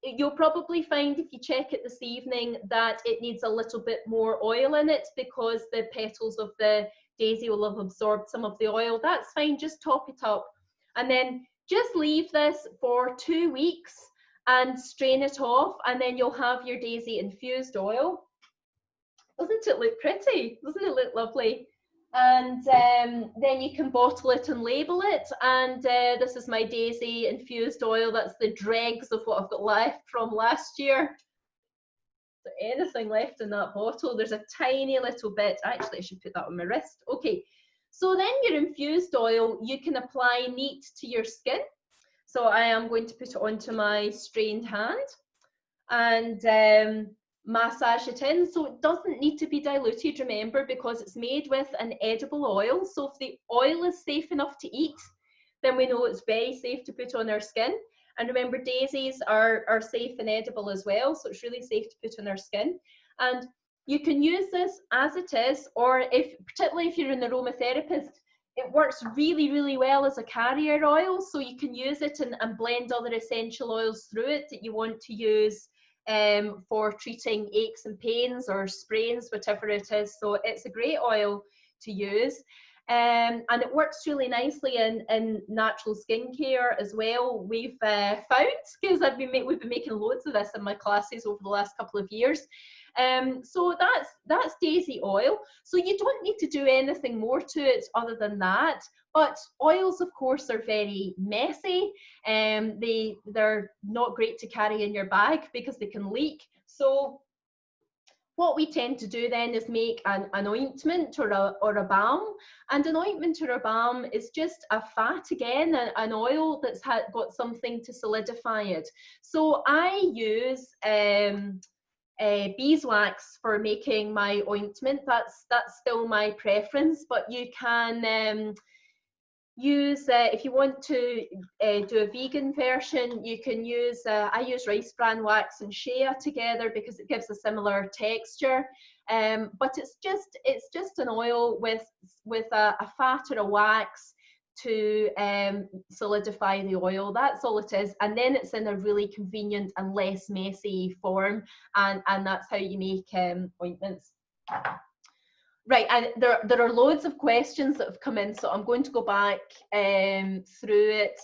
You'll probably find if you check it this evening that it needs a little bit more oil in it, because the petals of the daisy will have absorbed some of the oil. That's fine, just top it up. And then just leave this for 2 weeks and strain it off, and then you'll have your daisy infused oil. Doesn't it look pretty? Doesn't it look lovely? And then you can bottle it and label it. And this is my daisy infused oil. That's the dregs of what I've got left from last year. Is there anything left in that bottle? There's a tiny little bit. Actually, I should put that on my wrist. Okay, so then your infused oil, you can apply neat to your skin. So I am going to put it onto my strained hand and massage it in. So it doesn't need to be diluted, remember, because it's made with an edible oil. So if the oil is safe enough to eat, then we know it's very safe to put on our skin. And remember, daisies are safe and edible as well, so it's really safe to put on our skin. And you can use this as it is, or particularly if you're an aromatherapist, it works really, really well as a carrier oil, so you can use it and blend other essential oils through it that you want to use for treating aches and pains or sprains, whatever it is. So it's a great oil to use. And it works really nicely in natural skincare as well. We've found, because we've been making loads of this in my classes over the last couple of years. So that's daisy oil. So you don't need to do anything more to it other than that. But oils, of course, are very messy. They're not great to carry in your bag because they can leak. So what we tend to do then is make an ointment or a balm. And an ointment or a balm is just a fat, again, an oil that's got something to solidify it. So I use beeswax for making my ointment. That's still my preference, but you can use, if you want to do a vegan version, you can use, I use rice bran wax and shea together because it gives a similar texture. But it's just an oil with a fat or a wax to solidify the oil. That's all it is. And then it's in a really convenient and less messy form, and that's how you make ointments. Right, and there are loads of questions that have come in, so I'm going to go back through it.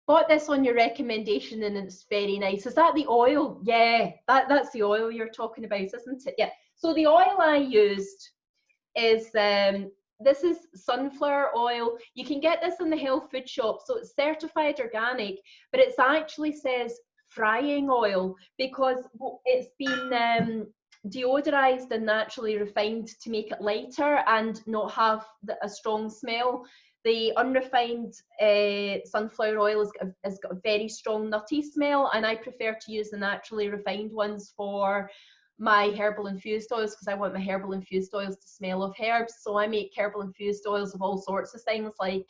Bought this on your recommendation and it's very nice. Is that the oil? Yeah, that's the oil you're talking about, isn't it? Yeah. So the oil I used is, this is sunflower oil. You can get this in the health food shop, so it's certified organic, but it actually says frying oil because it's been deodorized and naturally refined to make it lighter and not have a strong smell. The unrefined sunflower oil has got a very strong nutty smell, and I prefer to use the naturally refined ones for my herbal infused oils because I want my herbal infused oils to smell of herbs. So I make herbal infused oils of all sorts of things, like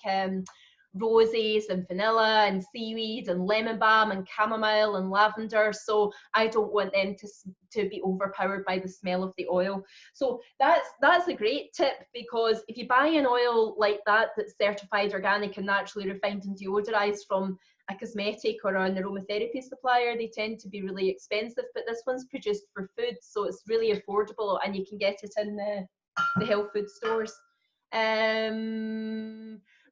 roses and vanilla and seaweed and lemon balm and chamomile and lavender. So I don't want them to be overpowered by the smell of the oil. So that's a great tip, because if you buy an oil like that that's certified organic and naturally refined and deodorized from a cosmetic or an aromatherapy supplier, they tend to be really expensive, but this one's produced for food, so it's really affordable and you can get it in the health food stores.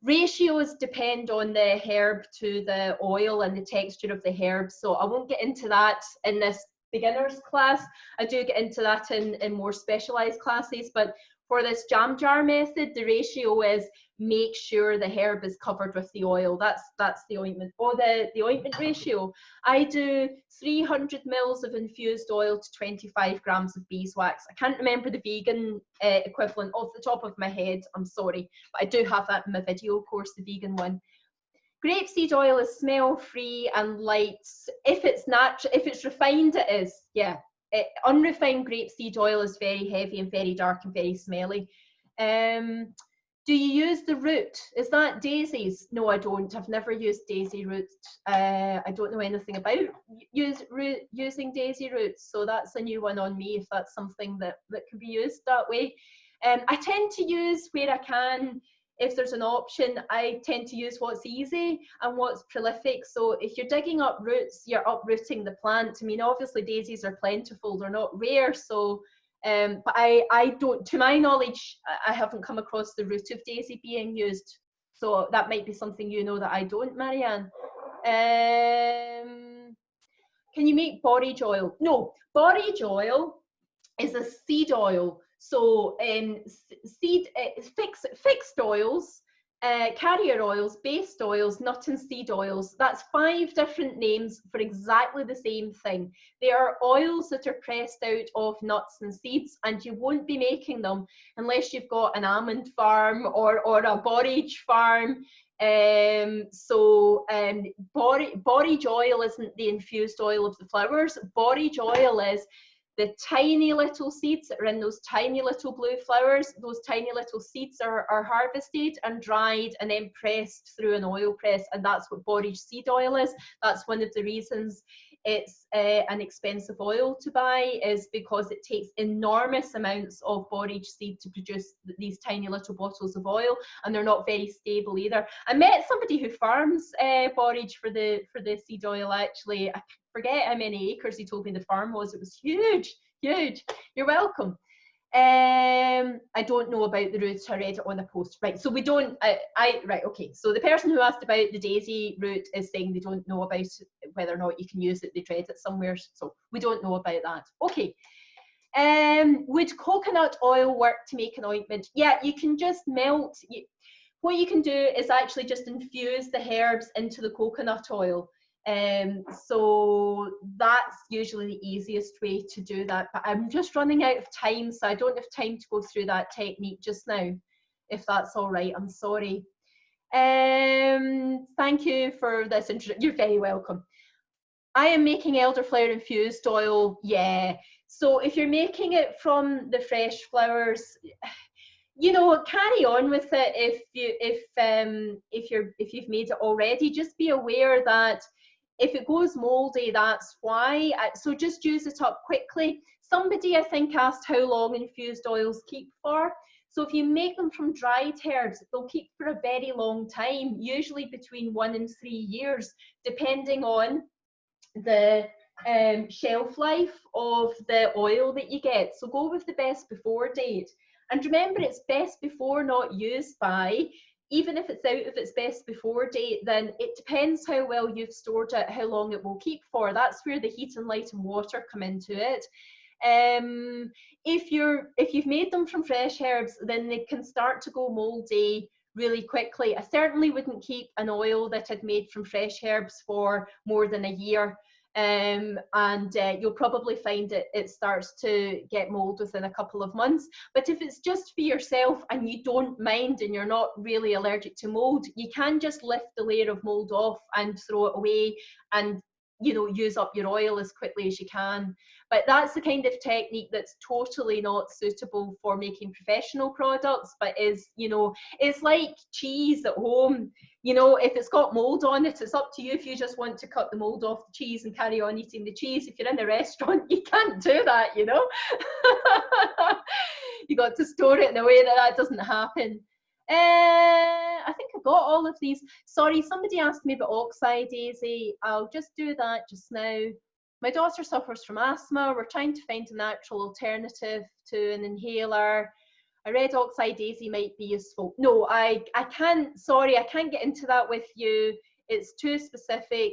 Ratios depend on the herb to the oil and the texture of the herb, so I won't get into that in this beginners class. I do get into that in more specialized classes, but for this jam jar method, the ratio is make sure the herb is covered with the oil. That's the ointment. Or the ointment ratio. I do 300 mils of infused oil to 25 grams of beeswax. I can't remember the vegan equivalent off the top of my head, I'm sorry, but I do have that in my video course, the vegan one. Grapeseed oil is smell-free and light. If it's natural, if it's refined, it is, yeah. Unrefined grapeseed oil is very heavy and very dark and very smelly. Do you use the root? Is that daisies? No, I don't. I've never used daisy root. I don't know anything about using daisy roots, so that's a new one on me if that's something that can be used that way. I tend to use where I can. If there's an option, I tend to use what's easy and what's prolific. So if you're digging up roots, you're uprooting the plant. I mean, obviously daisies are plentiful, they're not rare. So, but I don't, to my knowledge, I haven't come across the root of daisy being used. So that might be something you know that I don't, Marianne. Can you make borage oil? No, borage oil is a seed oil. So fixed oils, carrier oils, based oils, nut and seed oils. That's 5 different names for exactly the same thing. They are oils that are pressed out of nuts and seeds, and you won't be making them unless you've got an almond farm or a borage farm. Borage oil isn't the infused oil of the flowers. Borage oil is the tiny little seeds that are in those tiny little blue flowers. Those tiny little seeds are harvested and dried and then pressed through an oil press, and that's what borage seed oil is. That's one of the reasons it's an expensive oil to buy, is because it takes enormous amounts of borage seed to produce these tiny little bottles of oil, and they're not very stable either. I met somebody who farms borage for the seed oil, actually. I forget how many acres he told me the farm was. It was huge, huge. You're welcome. I don't know about the roots. I read it on a post. Right, so we don't, right, okay. So the person who asked about the daisy root is saying they don't know about whether or not you can use it. They read it somewhere, so we don't know about that. Okay. Would coconut oil work to make an ointment? Yeah, you can just melt. What you can do is actually just infuse the herbs into the coconut oil. So that's usually the easiest way to do that, but I'm just running out of time, so I don't have time to go through that technique just now, if that's all right. I'm sorry. Thank you for this introduction. You're very welcome. I am making elderflower infused oil. Yeah, so if you're making it from the fresh flowers, you know, carry on with it. If you've made it already, just be aware that if it goes moldy, that's why. So just use it up quickly. Somebody, I think, asked how long infused oils keep for. So if you make them from dried herbs, they'll keep for a very long time, usually between 1 and 3 years, depending on the shelf life of the oil that you get. So go with the best before date. And remember, it's best before, not used by. Even if it's out of its best before date, then it depends how well you've stored it, how long it will keep for. That's where the heat and light and water come into it. If you've made them from fresh herbs, then they can start to go moldy really quickly. I certainly wouldn't keep an oil that I'd made from fresh herbs for more than a year. You'll probably find it starts to get mold within a couple of months. But if it's just for yourself and you don't mind and you're not really allergic to mold, you can just lift the layer of mold off and throw it away and, you know, use up your oil as quickly as you can. But that's the kind of technique that's totally not suitable for making professional products, but is, you know, it's like cheese at home. You know, if it's got mold on it, it's up to you if you just want to cut the mold off the cheese and carry on eating the cheese. If you're in a restaurant, you can't do that, you know. You got to store it in a way that doesn't happen. I think I got all of these. Sorry, somebody asked me about Oxide Daisy. I'll just do that just now. My daughter suffers from asthma. We're trying to find a natural alternative to an inhaler. I read Oxide Daisy might be useful. No, I can't, sorry, I can't get into that with you. It's too specific.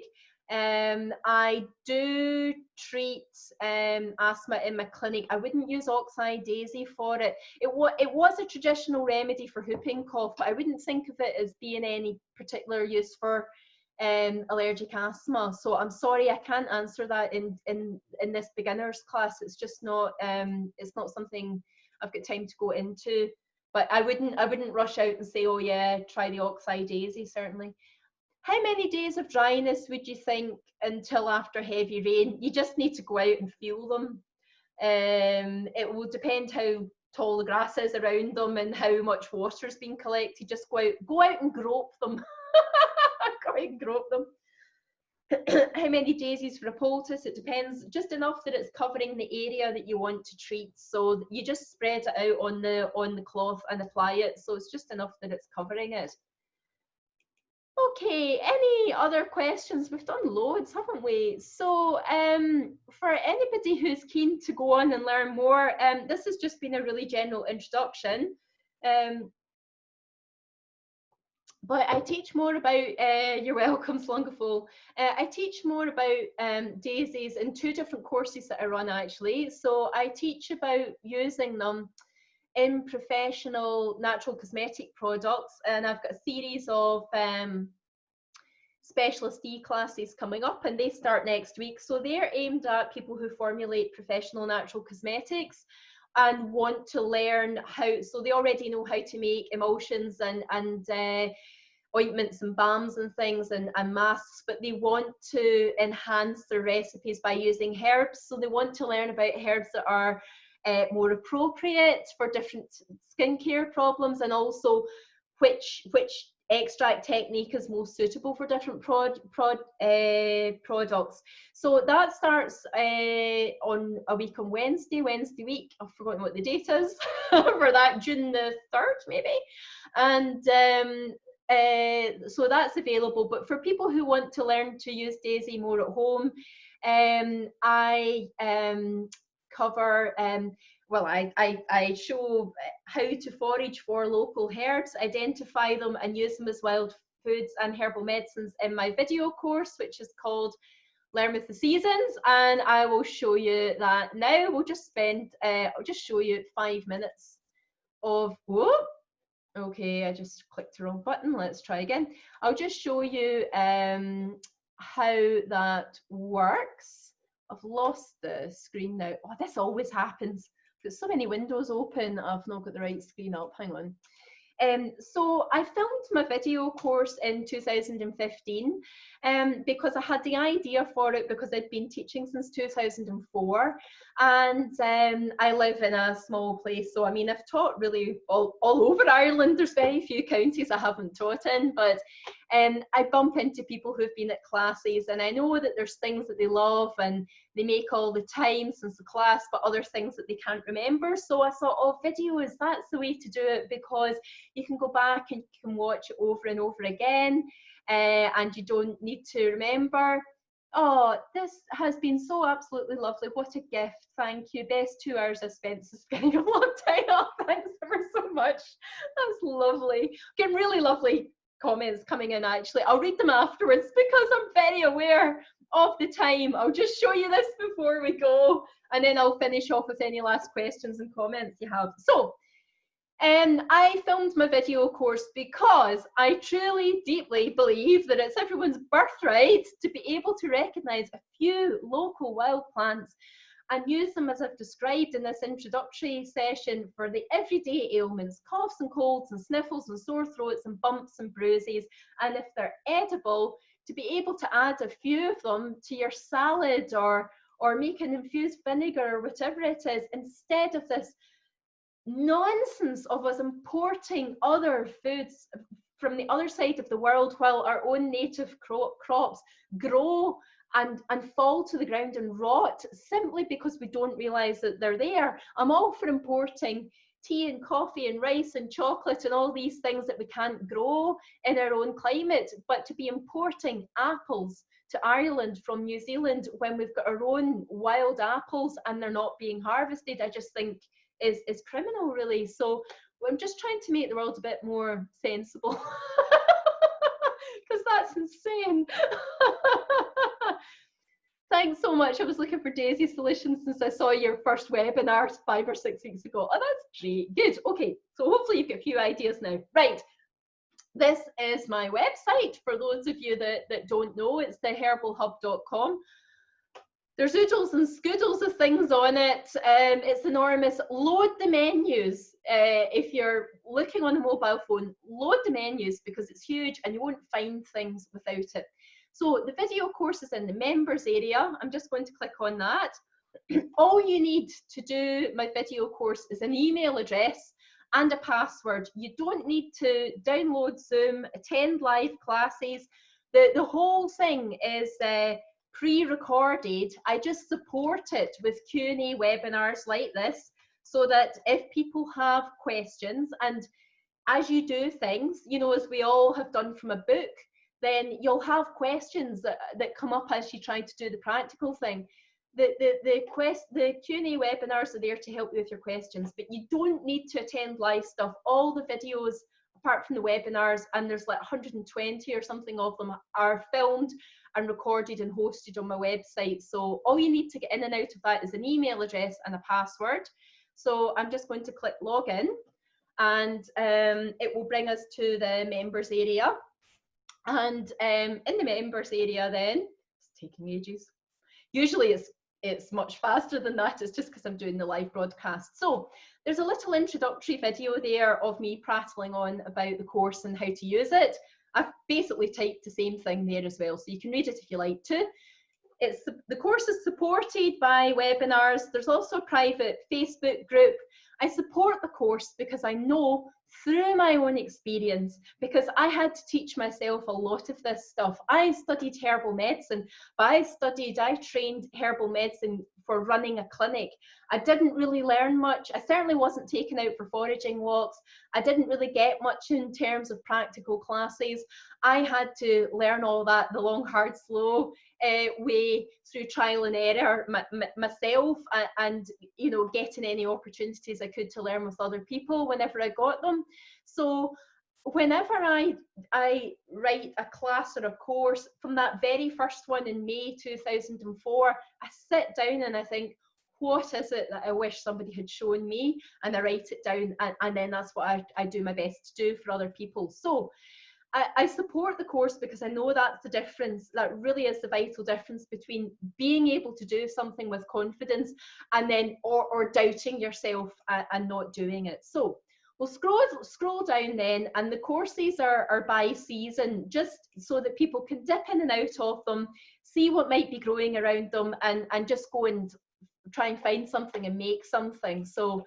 I do treat asthma in my clinic. I wouldn't use Oxide Daisy for it. It was a traditional remedy for whooping cough, but I wouldn't think of it as being any particular use for allergic asthma. So I'm sorry, I can't answer that in this beginners class. It's just not it's not something I've got time to go into. But I wouldn't rush out and say, oh yeah, try the Oxide Daisy, certainly. How many days of dryness would you think until after heavy rain? You just need to go out and feel them. It will depend how tall the grass is around them and how much water's been collected. Just go out and grope them. Go out and grope them. How many daisies for a poultice? It depends, just enough that it's covering the area that you want to treat. So you just spread it out on the cloth and apply it. So it's just enough that it's covering it. Okay, any other questions? We've done loads, haven't we? So for anybody who's keen to go on and learn more, this has just been a really general introduction. But I teach more about, you're welcome, Slungafol. I teach more about daisies in 2 different courses that I run, actually. So I teach about using them in professional natural cosmetic products, and I've got a series of specialist e-classes coming up, and they start next week. So they're aimed at people who formulate professional natural cosmetics and want to learn how, so they already know how to make emulsions and ointments and balms and things and masks, but they want to enhance their recipes by using herbs. So they want to learn about herbs that are more appropriate for different skincare problems, and also which extract technique is most suitable for different products. So that starts on a week on Wednesday week. I've forgotten what the date is for that, June the 3rd maybe. And so that's available. But for people who want to learn to use Daisy more at home, I cover, well, I show how to forage for local herbs, identify them and use them as wild foods and herbal medicines in my video course, which is called Learn with the Seasons, and I will show you that now. We'll just spend, I'll just show you 5 minutes of, whoa, okay, I just clicked the wrong button. Let's try again. I'll just show you how that works. I've lost the screen now. Oh, this always happens. There's so many windows open, I've not got the right screen up. Hang on. So I filmed my video course in 2015 because I had the idea for it because I'd been teaching since 2004, and I live in a small place, so I mean I've taught really all over Ireland. There's very few counties I haven't taught in, but I bump into people who've been at classes, and I know that there's things that they love and they make all the time since the class, but other things that they can't remember. So I thought, oh, videos, that's the way to do it, because you can go back and you can watch it over and over again, and you don't need to remember. Oh, this has been so absolutely lovely. What a gift. Thank you. Best 2 hours I've spent since spending a long time off. Thanks ever so much. That's lovely. Getting really lovely comments coming in, actually. I'll read them afterwards because I'm very aware of the time. I'll just show you this before we go, and then I'll finish off with any last questions and comments you have. So, I filmed my video course because I truly, deeply believe that it's everyone's birthright to be able to recognise a few local wild plants and use them as I've described in this introductory session for the everyday ailments, coughs and colds and sniffles and sore throats and bumps and bruises. And if they're edible, to be able to add a few of them to your salad or make an infused vinegar or whatever it is, instead of this nonsense of us importing other foods from the other side of the world while our own native crops grow and fall to the ground and rot simply because we don't realise that they're there. I'm all for importing tea and coffee and rice and chocolate and all these things that we can't grow in our own climate, but to be importing apples to Ireland from New Zealand when we've got our own wild apples and they're not being harvested, I just think is criminal, really. So I'm just trying to make the world a bit more sensible because that's insane. Thanks so much. I was looking for Daisy solutions since I saw your first webinar 5 or 6 weeks ago. Oh, that's great. Good. Okay, so hopefully you've got a few ideas now. Right. This is my website. For those of you that don't know, it's theherbalhub.com. There's oodles and scoodles of things on it. It's enormous. Load the menus. If you're looking on a mobile phone, load the menus because it's huge and you won't find things without it. So the video course is in the members area. I'm just going to click on that. All you need to do my video course is an email address and a password. You don't need to download Zoom, attend live classes. The whole thing is pre-recorded. I just support it with Q&A webinars like this so that if people have questions, and as you do things, you know, as we all have done from a book, then you'll have questions that come up as you try to do the practical thing. The Q&A webinars are there to help you with your questions, but you don't need to attend live stuff. All the videos, apart from the webinars, and there's like 120 or something of them, are filmed and recorded and hosted on my website. So all you need to get in and out of that is an email address and a password. So I'm just going to click login, and it will bring us to the members area. And in the members area then, it's taking ages. Usually it's much faster than that. It's just because I'm doing the live broadcast. So there's a little introductory video there of me prattling on about the course and how to use it. I've basically typed the same thing there as well, so you can read it if you like to. The course is supported by webinars. There's also a private Facebook group. I support the course because I know through my own experience, because I had to teach myself a lot of this stuff. I studied herbal medicine, but I trained herbal medicine for running a clinic. I didn't really learn much. I certainly wasn't taken out for foraging walks. I didn't really get much in terms of practical classes. I had to learn all that the long, hard, slow way through trial and error myself, and you know, getting any opportunities I could to learn with other people whenever I got them. So whenever I write a class or a course, from that very first one in May 2004, I sit down and I think, what is it that I wish somebody had shown me? And I write it down, and then that's what I do my best to do for other people. So I support the course because I know that's the difference. That really is the vital difference between being able to do something with confidence and then or doubting yourself and not doing it. So we'll scroll down then, and the courses are by season, just so that people can dip in and out of them, see what might be growing around them, and just go and try and find something and make something. So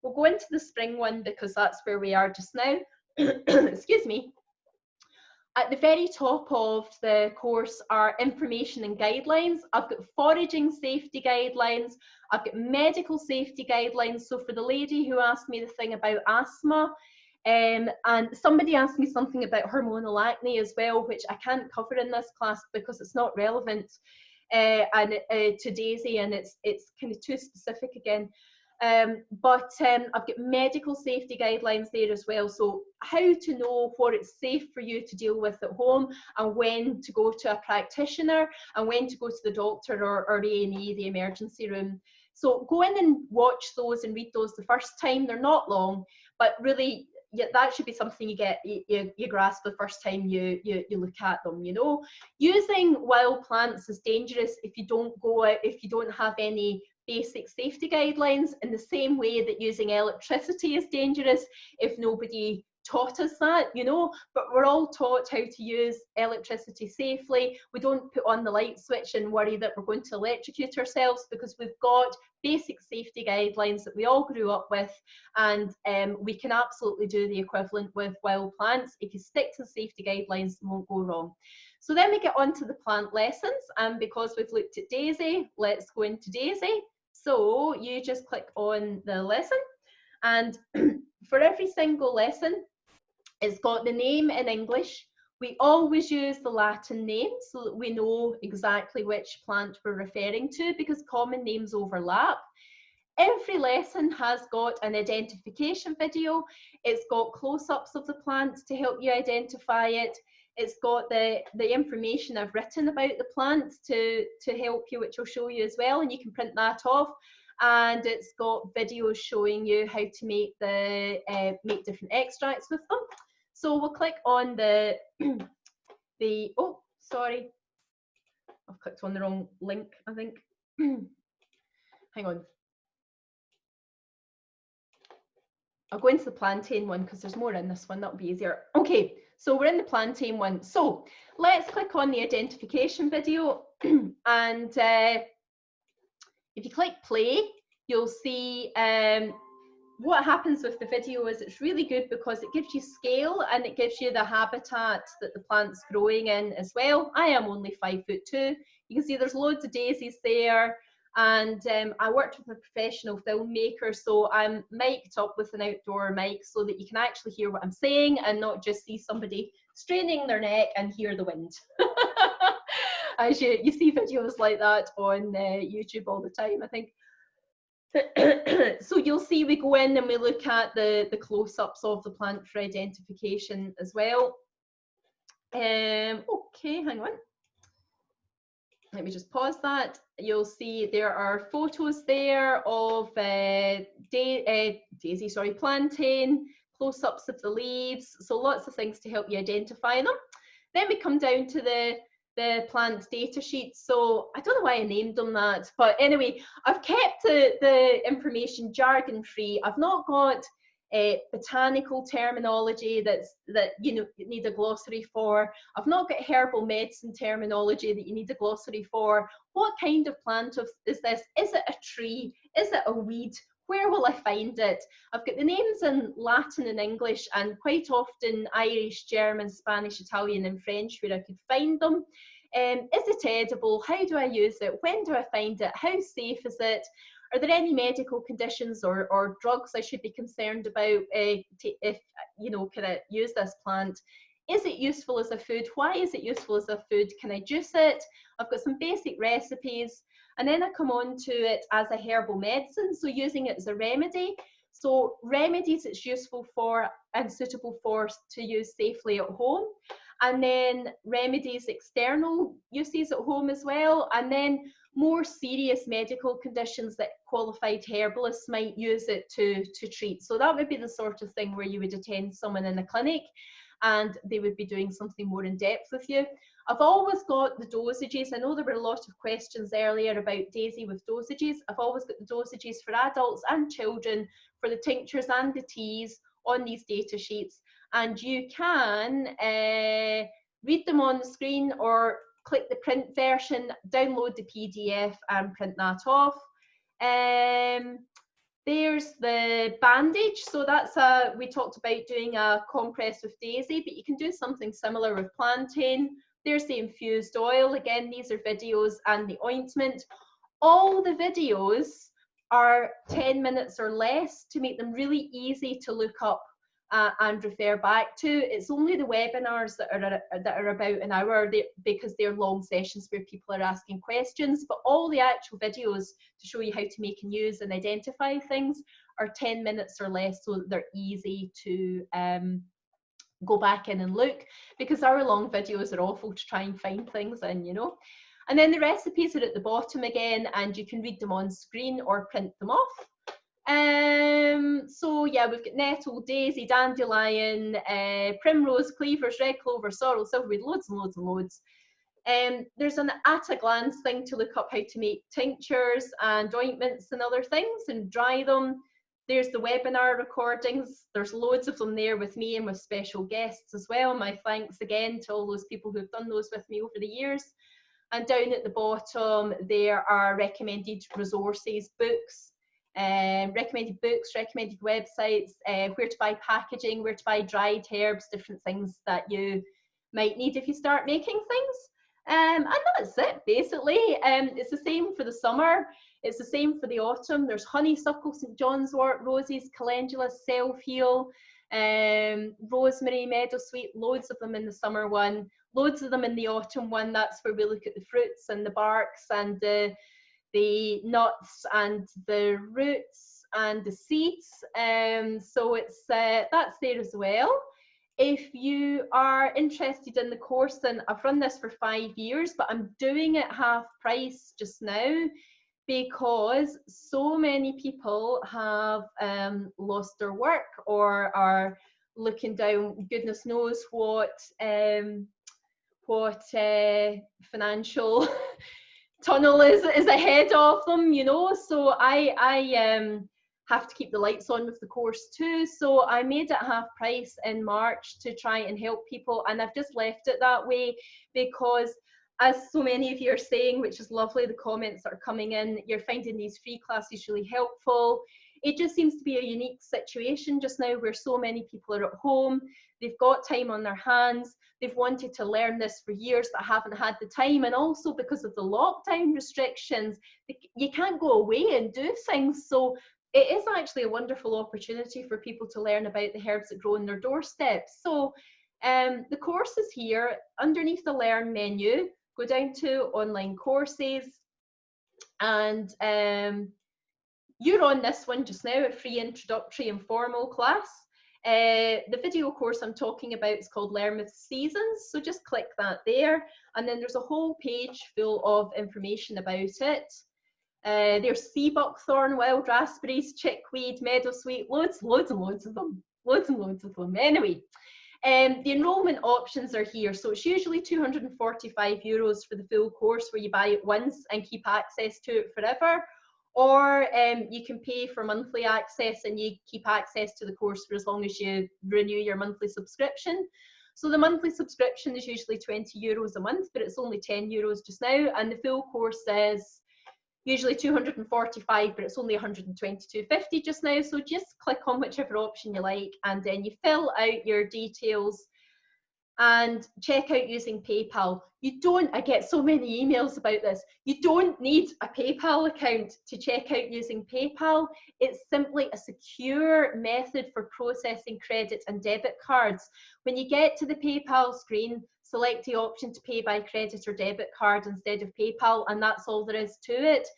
we'll go into the spring one because that's where we are just now. Excuse me. At the very top of the course are information and guidelines. I've got foraging safety guidelines. I've got medical safety guidelines. So for the lady who asked me the thing about asthma, and somebody asked me something about hormonal acne as well, which I can't cover in this class because it's not relevant to Daisy, and it's kind of too specific again. But I've got medical safety guidelines there as well. So how to know what it's safe for you to deal with at home, and when to go to a practitioner, and when to go to the doctor or A&E, the emergency room. So go in and watch those and read those the first time. They're not long, but really, yeah, that should be something you grasp the first time you look at them. You know, using wild plants is dangerous if you don't go out, if you don't have any basic safety guidelines, in the same way that using electricity is dangerous if nobody taught us that, you know. But we're all taught how to use electricity safely. We don't put on the light switch and worry that we're going to electrocute ourselves, because we've got basic safety guidelines that we all grew up with, and we can absolutely do the equivalent with wild plants. If you stick to the safety guidelines, you won't go wrong. So then we get on to the plant lessons, and because we've looked at Daisy, let's go into Daisy. So you just click on the lesson, and for every single lesson, it's got the name in English. We always use the Latin name so that we know exactly which plant we're referring to, because common names overlap. Every lesson has got an identification video. It's got close-ups of the plants to help you identify it. It's got the information I've written about the plant to help you, which I'll show you as well, and you can print that off. And it's got videos showing you how to make make different extracts with them. So we'll click on the oh, sorry, I've clicked on the wrong link, I think. Hang on. I'll go into the plantain one because there's more in this one, that'll be easier. Okay, so we're in the plantain one. So let's click on the identification video and if you click play, you'll see what happens with the video is it's really good because it gives you scale and it gives you the habitat that the plant's growing in as well. I am only 5'2". You can see there's loads of daisies there. And I worked with a professional filmmaker, so I'm mic'd up with an outdoor mic so that you can actually hear what I'm saying and not just see somebody straining their neck and hear the wind. As you see videos like that on YouTube all the time, I think. So you'll see we go in and we look at the close-ups of the plant for identification as well. Okay, hang on. Let me just pause that. You'll see there are photos there of daisy, sorry, plantain, close-ups of the leaves, so lots of things to help you identify them. Then we come down to the plant data sheet. So I don't know why I named them that, but anyway, I've kept the information jargon-free. I've not got botanical terminology that you need a glossary for. I've not got herbal medicine terminology that you need a glossary for. What kind of plant is this? Is it a tree? Is it a weed? Where will I find it? I've got the names in Latin and English and quite often Irish, German, Spanish, Italian and French where I could find them. Is it edible? How do I use it? When do I find it? How safe is it? Are there any medical conditions or drugs I should be concerned about if, can I use this plant? Is it useful as a food? Why is it useful as a food? Can I juice it? I've got some basic recipes. And then I come on to it as a herbal medicine, so using it as a remedy. So remedies it's useful for and suitable for to use safely at home. And then remedies external uses at home as well. And then more serious medical conditions that qualified herbalists might use it to treat. So that would be the sort of thing where you would attend someone in a clinic and they would be doing something more in depth with you. I've always got the dosages. I know there were a lot of questions earlier about Daisy with dosages. I've always got the dosages for adults and children, for the tinctures and the teas on these data sheets. And you can read them on the screen or click the print version, download the PDF and print that off. There's the bandage. So that's we talked about doing a compress with Daisy, but you can do something similar with plantain. There's the infused oil. Again, these are videos and the ointment. All the videos are 10 minutes or less to make them really easy to look up and refer back to. It's only the webinars that are about an hour because they're long sessions where people are asking questions, but all the actual videos to show you how to make and use and identify things are 10 minutes or less, so that they're easy to go back in and look, because hour-long videos are awful to try and find things in, you know. And then the recipes are at the bottom again, and you can read them on screen or print them off. So yeah, we've got nettle, daisy, dandelion, primrose, cleavers, red clover, sorrel, silverweed, loads and loads and loads. There's an at-a-glance thing to look up how to make tinctures and ointments and other things and dry them. There's the webinar recordings. There's loads of them there with me and with special guests as well. My thanks again to all those people who've done those with me over the years. And down at the bottom, there are recommended resources, books, recommended websites, where to buy packaging, where to buy dried herbs, different things that you might need if you start making things. And that's it, basically. It's the same for the summer. It's the same for the autumn. There's honeysuckle, St. John's wort, roses, calendula, self-heal, rosemary, meadowsweet, loads of them in the summer one, loads of them in the autumn one. That's where we look at the fruits and the barks and the nuts and the roots and the seeds. So it's that's there as well. If you are interested in the course, then I've run this for 5 years, but I'm doing it half price just now because so many people have lost their work or are looking down goodness knows what financial tunnel is ahead of them, you know. So I have to keep the lights on with the course too. So I made it half price in March to try and help people, and I've just left it that way because, as so many of you are saying, which is lovely, the comments that are coming in, you're finding these free classes really helpful. It just seems to be a unique situation just now where so many people are at home, they've got time on their hands, they've wanted to learn this for years but haven't had the time, and also because of the lockdown restrictions, you can't go away and do things. So it is actually a wonderful opportunity for people to learn about the herbs that grow on their doorstep. So the course is here underneath the Learn menu. Go down to online courses, and you're on this one just now, a free introductory and formal class. The video course I'm talking about is called Learn with Seasons, so just click that there, and then there's a whole page full of information about it. There's sea buckthorn, wild raspberries, chickweed, meadowsweet, loads and loads of them. Anyway, the enrolment options are here. So it's usually €245 for the full course, where you buy it once and keep access to it forever. Or you can pay for monthly access and you keep access to the course for as long as you renew your monthly subscription. So the monthly subscription is usually €20 a month, but it's only €10 just now. And the full course is usually 245, but it's only 122.50 just now. So just click on whichever option you like, and then you fill out your details and check out using PayPal. I get so many emails about this. You don't need a PayPal account to check out using PayPal. It's simply a secure method for processing credit and debit cards. When you get to the PayPal screen, select the option to pay by credit or debit card instead of PayPal, and that's all there is to it.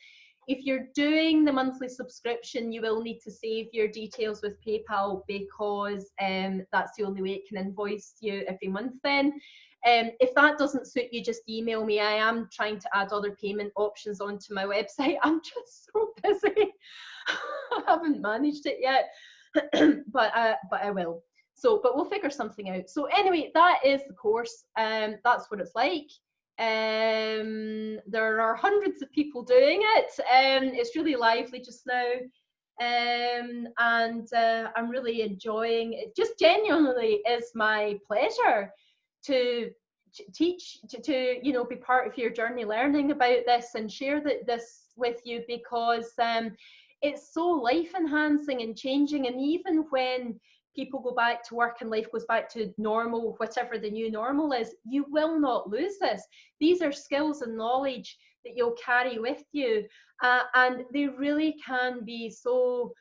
If you're doing the monthly subscription, you will need to save your details with PayPal, because that's the only way it can invoice you every month then. If that doesn't suit you, just email me. I am trying to add other payment options onto my website. I'm just so busy. I haven't managed it yet, but I will. So, but we'll figure something out. So anyway, that is the course. That's what it's like. There are hundreds of people doing it. It's really lively just now. And I'm really enjoying it. Just genuinely is my pleasure to teach, to you know, be part of your journey learning about this and share this with you, because it's so life enhancing and changing. And even when people go back to work and life goes back to normal, whatever the new normal is, you will not lose this. These are skills and knowledge that you'll carry with you, and they really can be so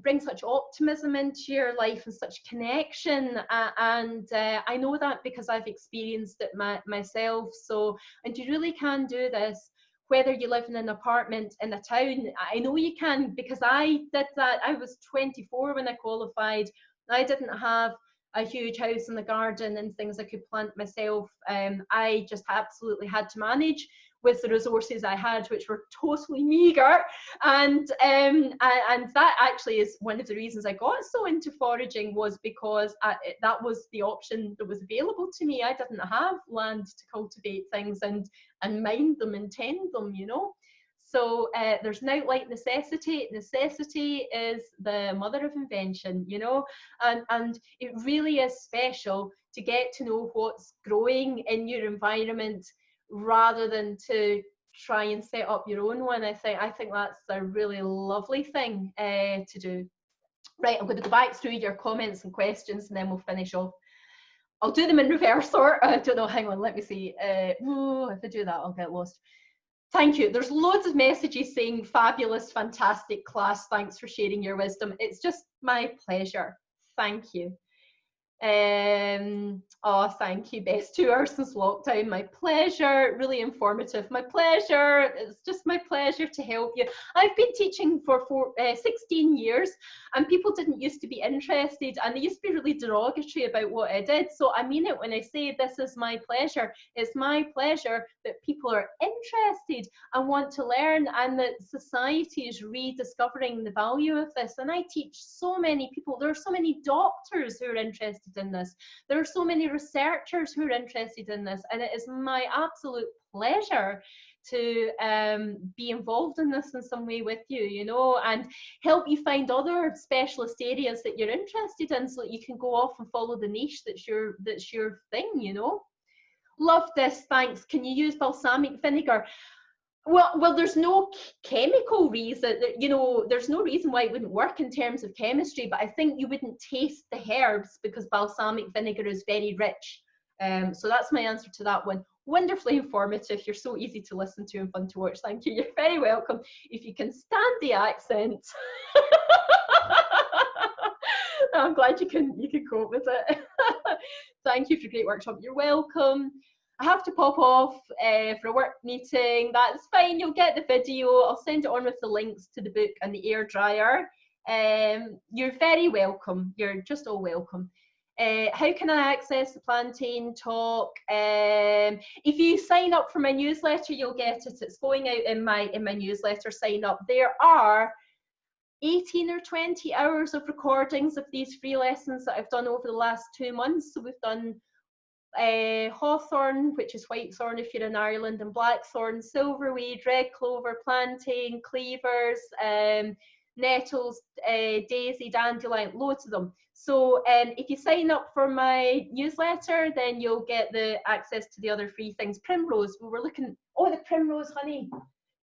bring such optimism into your life and such connection, and I know that because I've experienced it myself. So, and you really can do this whether you live in an apartment in a town. I know you can, because I did that. I was 24 when I qualified. I didn't have a huge house and a garden and things I could plant myself. I just absolutely had to manage with the resources I had, which were totally meagre. And that actually is one of the reasons I got so into foraging, was because that was the option that was available to me. I didn't have land to cultivate things and mind them and tend them, you know. So there's an outright necessity. Necessity is the mother of invention, you know, and it really is special to get to know what's growing in your environment rather than to try and set up your own one. I think that's a really lovely thing to do. Right, I'm going to go back through your comments and questions, and then we'll finish off. I'll do them in reverse order. I don't know, hang on, let me see. If I do that, I'll get lost. Thank you. There's loads of messages saying fabulous, fantastic class. Thanks for sharing your wisdom. It's just my pleasure. Thank you. Oh, thank you. Best 2 hours since lockdown. My pleasure. Really informative. My pleasure. It's just my pleasure to help you. I've been teaching for 16 years, and people didn't used to be interested, and they used to be really derogatory about what I did. So I mean it when I say this is my pleasure. It's my pleasure that people are interested and want to learn, and that society is rediscovering the value of this. And I teach so many people. There are so many doctors who are interested in this. There are so many researchers who are interested in this, and it is my absolute pleasure to be involved in this in some way with you, you know, and help you find other specialist areas that you're interested in, so that you can go off and follow the niche that's your thing, you know. Love this, thanks. Can you use balsamic vinegar? Well, there's no chemical reason that, you know, there's no reason why it wouldn't work in terms of chemistry, but I think you wouldn't taste the herbs because balsamic vinegar is very rich. So that's my answer to that one. Wonderfully informative. You're so easy to listen to and fun to watch. Thank you. You're very welcome. If you can stand the accent. I'm glad you can cope with it. Thank you for a great workshop. You're welcome. I have to pop off for a work meeting. That's fine. You'll get the video. I'll send it on with the links to the book and the air dryer. You're very welcome. You're just all welcome. How can I access the plantain talk? If you sign up for my newsletter, you'll get it. It's going out in my newsletter. Sign up. There are 18 or 20 hours of recordings of these free lessons that I've done over the last 2 months. So we've done hawthorn, which is whitethorn if you're in Ireland, and blackthorn, silverweed, red clover, plantain, cleavers, nettles, daisy, dandelion, loads of them. So if you sign up for my newsletter, then you'll get the access to the other free things. Primrose, we were looking, oh, the primrose honey.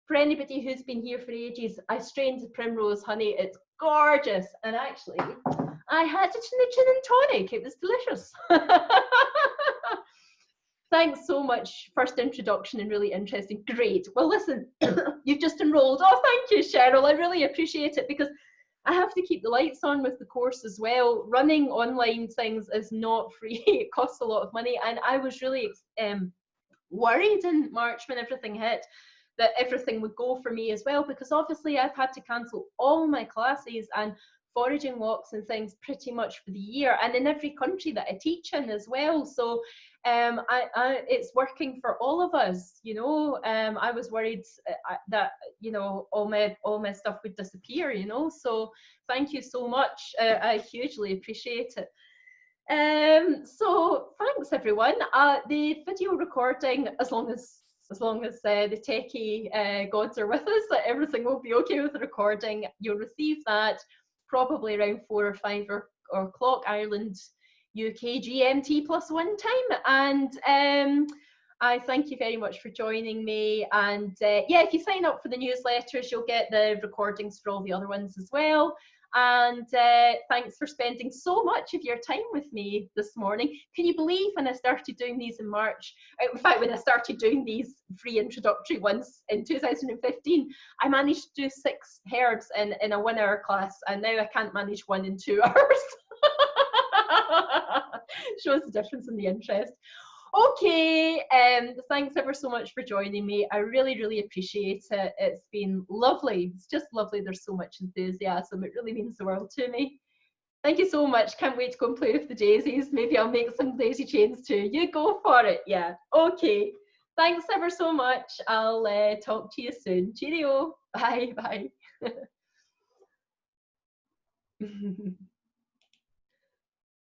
For anybody who's been here for ages, I strained the primrose honey. It's gorgeous. And actually, I had it in the gin and tonic. It was delicious. Thanks so much. First introduction and really interesting. Great. Well, listen, you've just enrolled. Oh, thank you, Cheryl. I really appreciate it, because I have to keep the lights on with the course as well. Running online things is not free. It costs a lot of money. And I was really worried in March when everything hit that everything would go for me as well, because obviously I've had to cancel all my classes and foraging walks and things pretty much for the year, and in every country that I teach in as well. So it's working for all of us, you know. I was worried that, you know, all my stuff would disappear, you know. So thank you so much. I hugely appreciate it. So thanks everyone. The video recording, as long as the techie gods are with us, that everything will be okay with the recording. You'll receive that probably around 4 or 5 o'clock Ireland UK GMT +1 time. And I thank you very much for joining me. And yeah, if you sign up for the newsletters, you'll get the recordings for all the other ones as well. And thanks for spending so much of your time with me this morning. Can you believe when I started doing these in March, in fact, when I started doing these free introductory ones in 2015, I managed to do 6 herbs in a 1 hour class, and now I can't manage 1 in 2 hours. Shows the difference in the interest. Okay, thanks ever so much for joining me. I really, really appreciate it. It's been lovely. It's just lovely. There's so much enthusiasm. It really means the world to me. Thank you so much. Can't wait to go and play with the daisies. Maybe I'll make some daisy chains too. You go for it. Yeah. Okay. Thanks ever so much. I'll talk to you soon. Cheerio. Bye. Bye.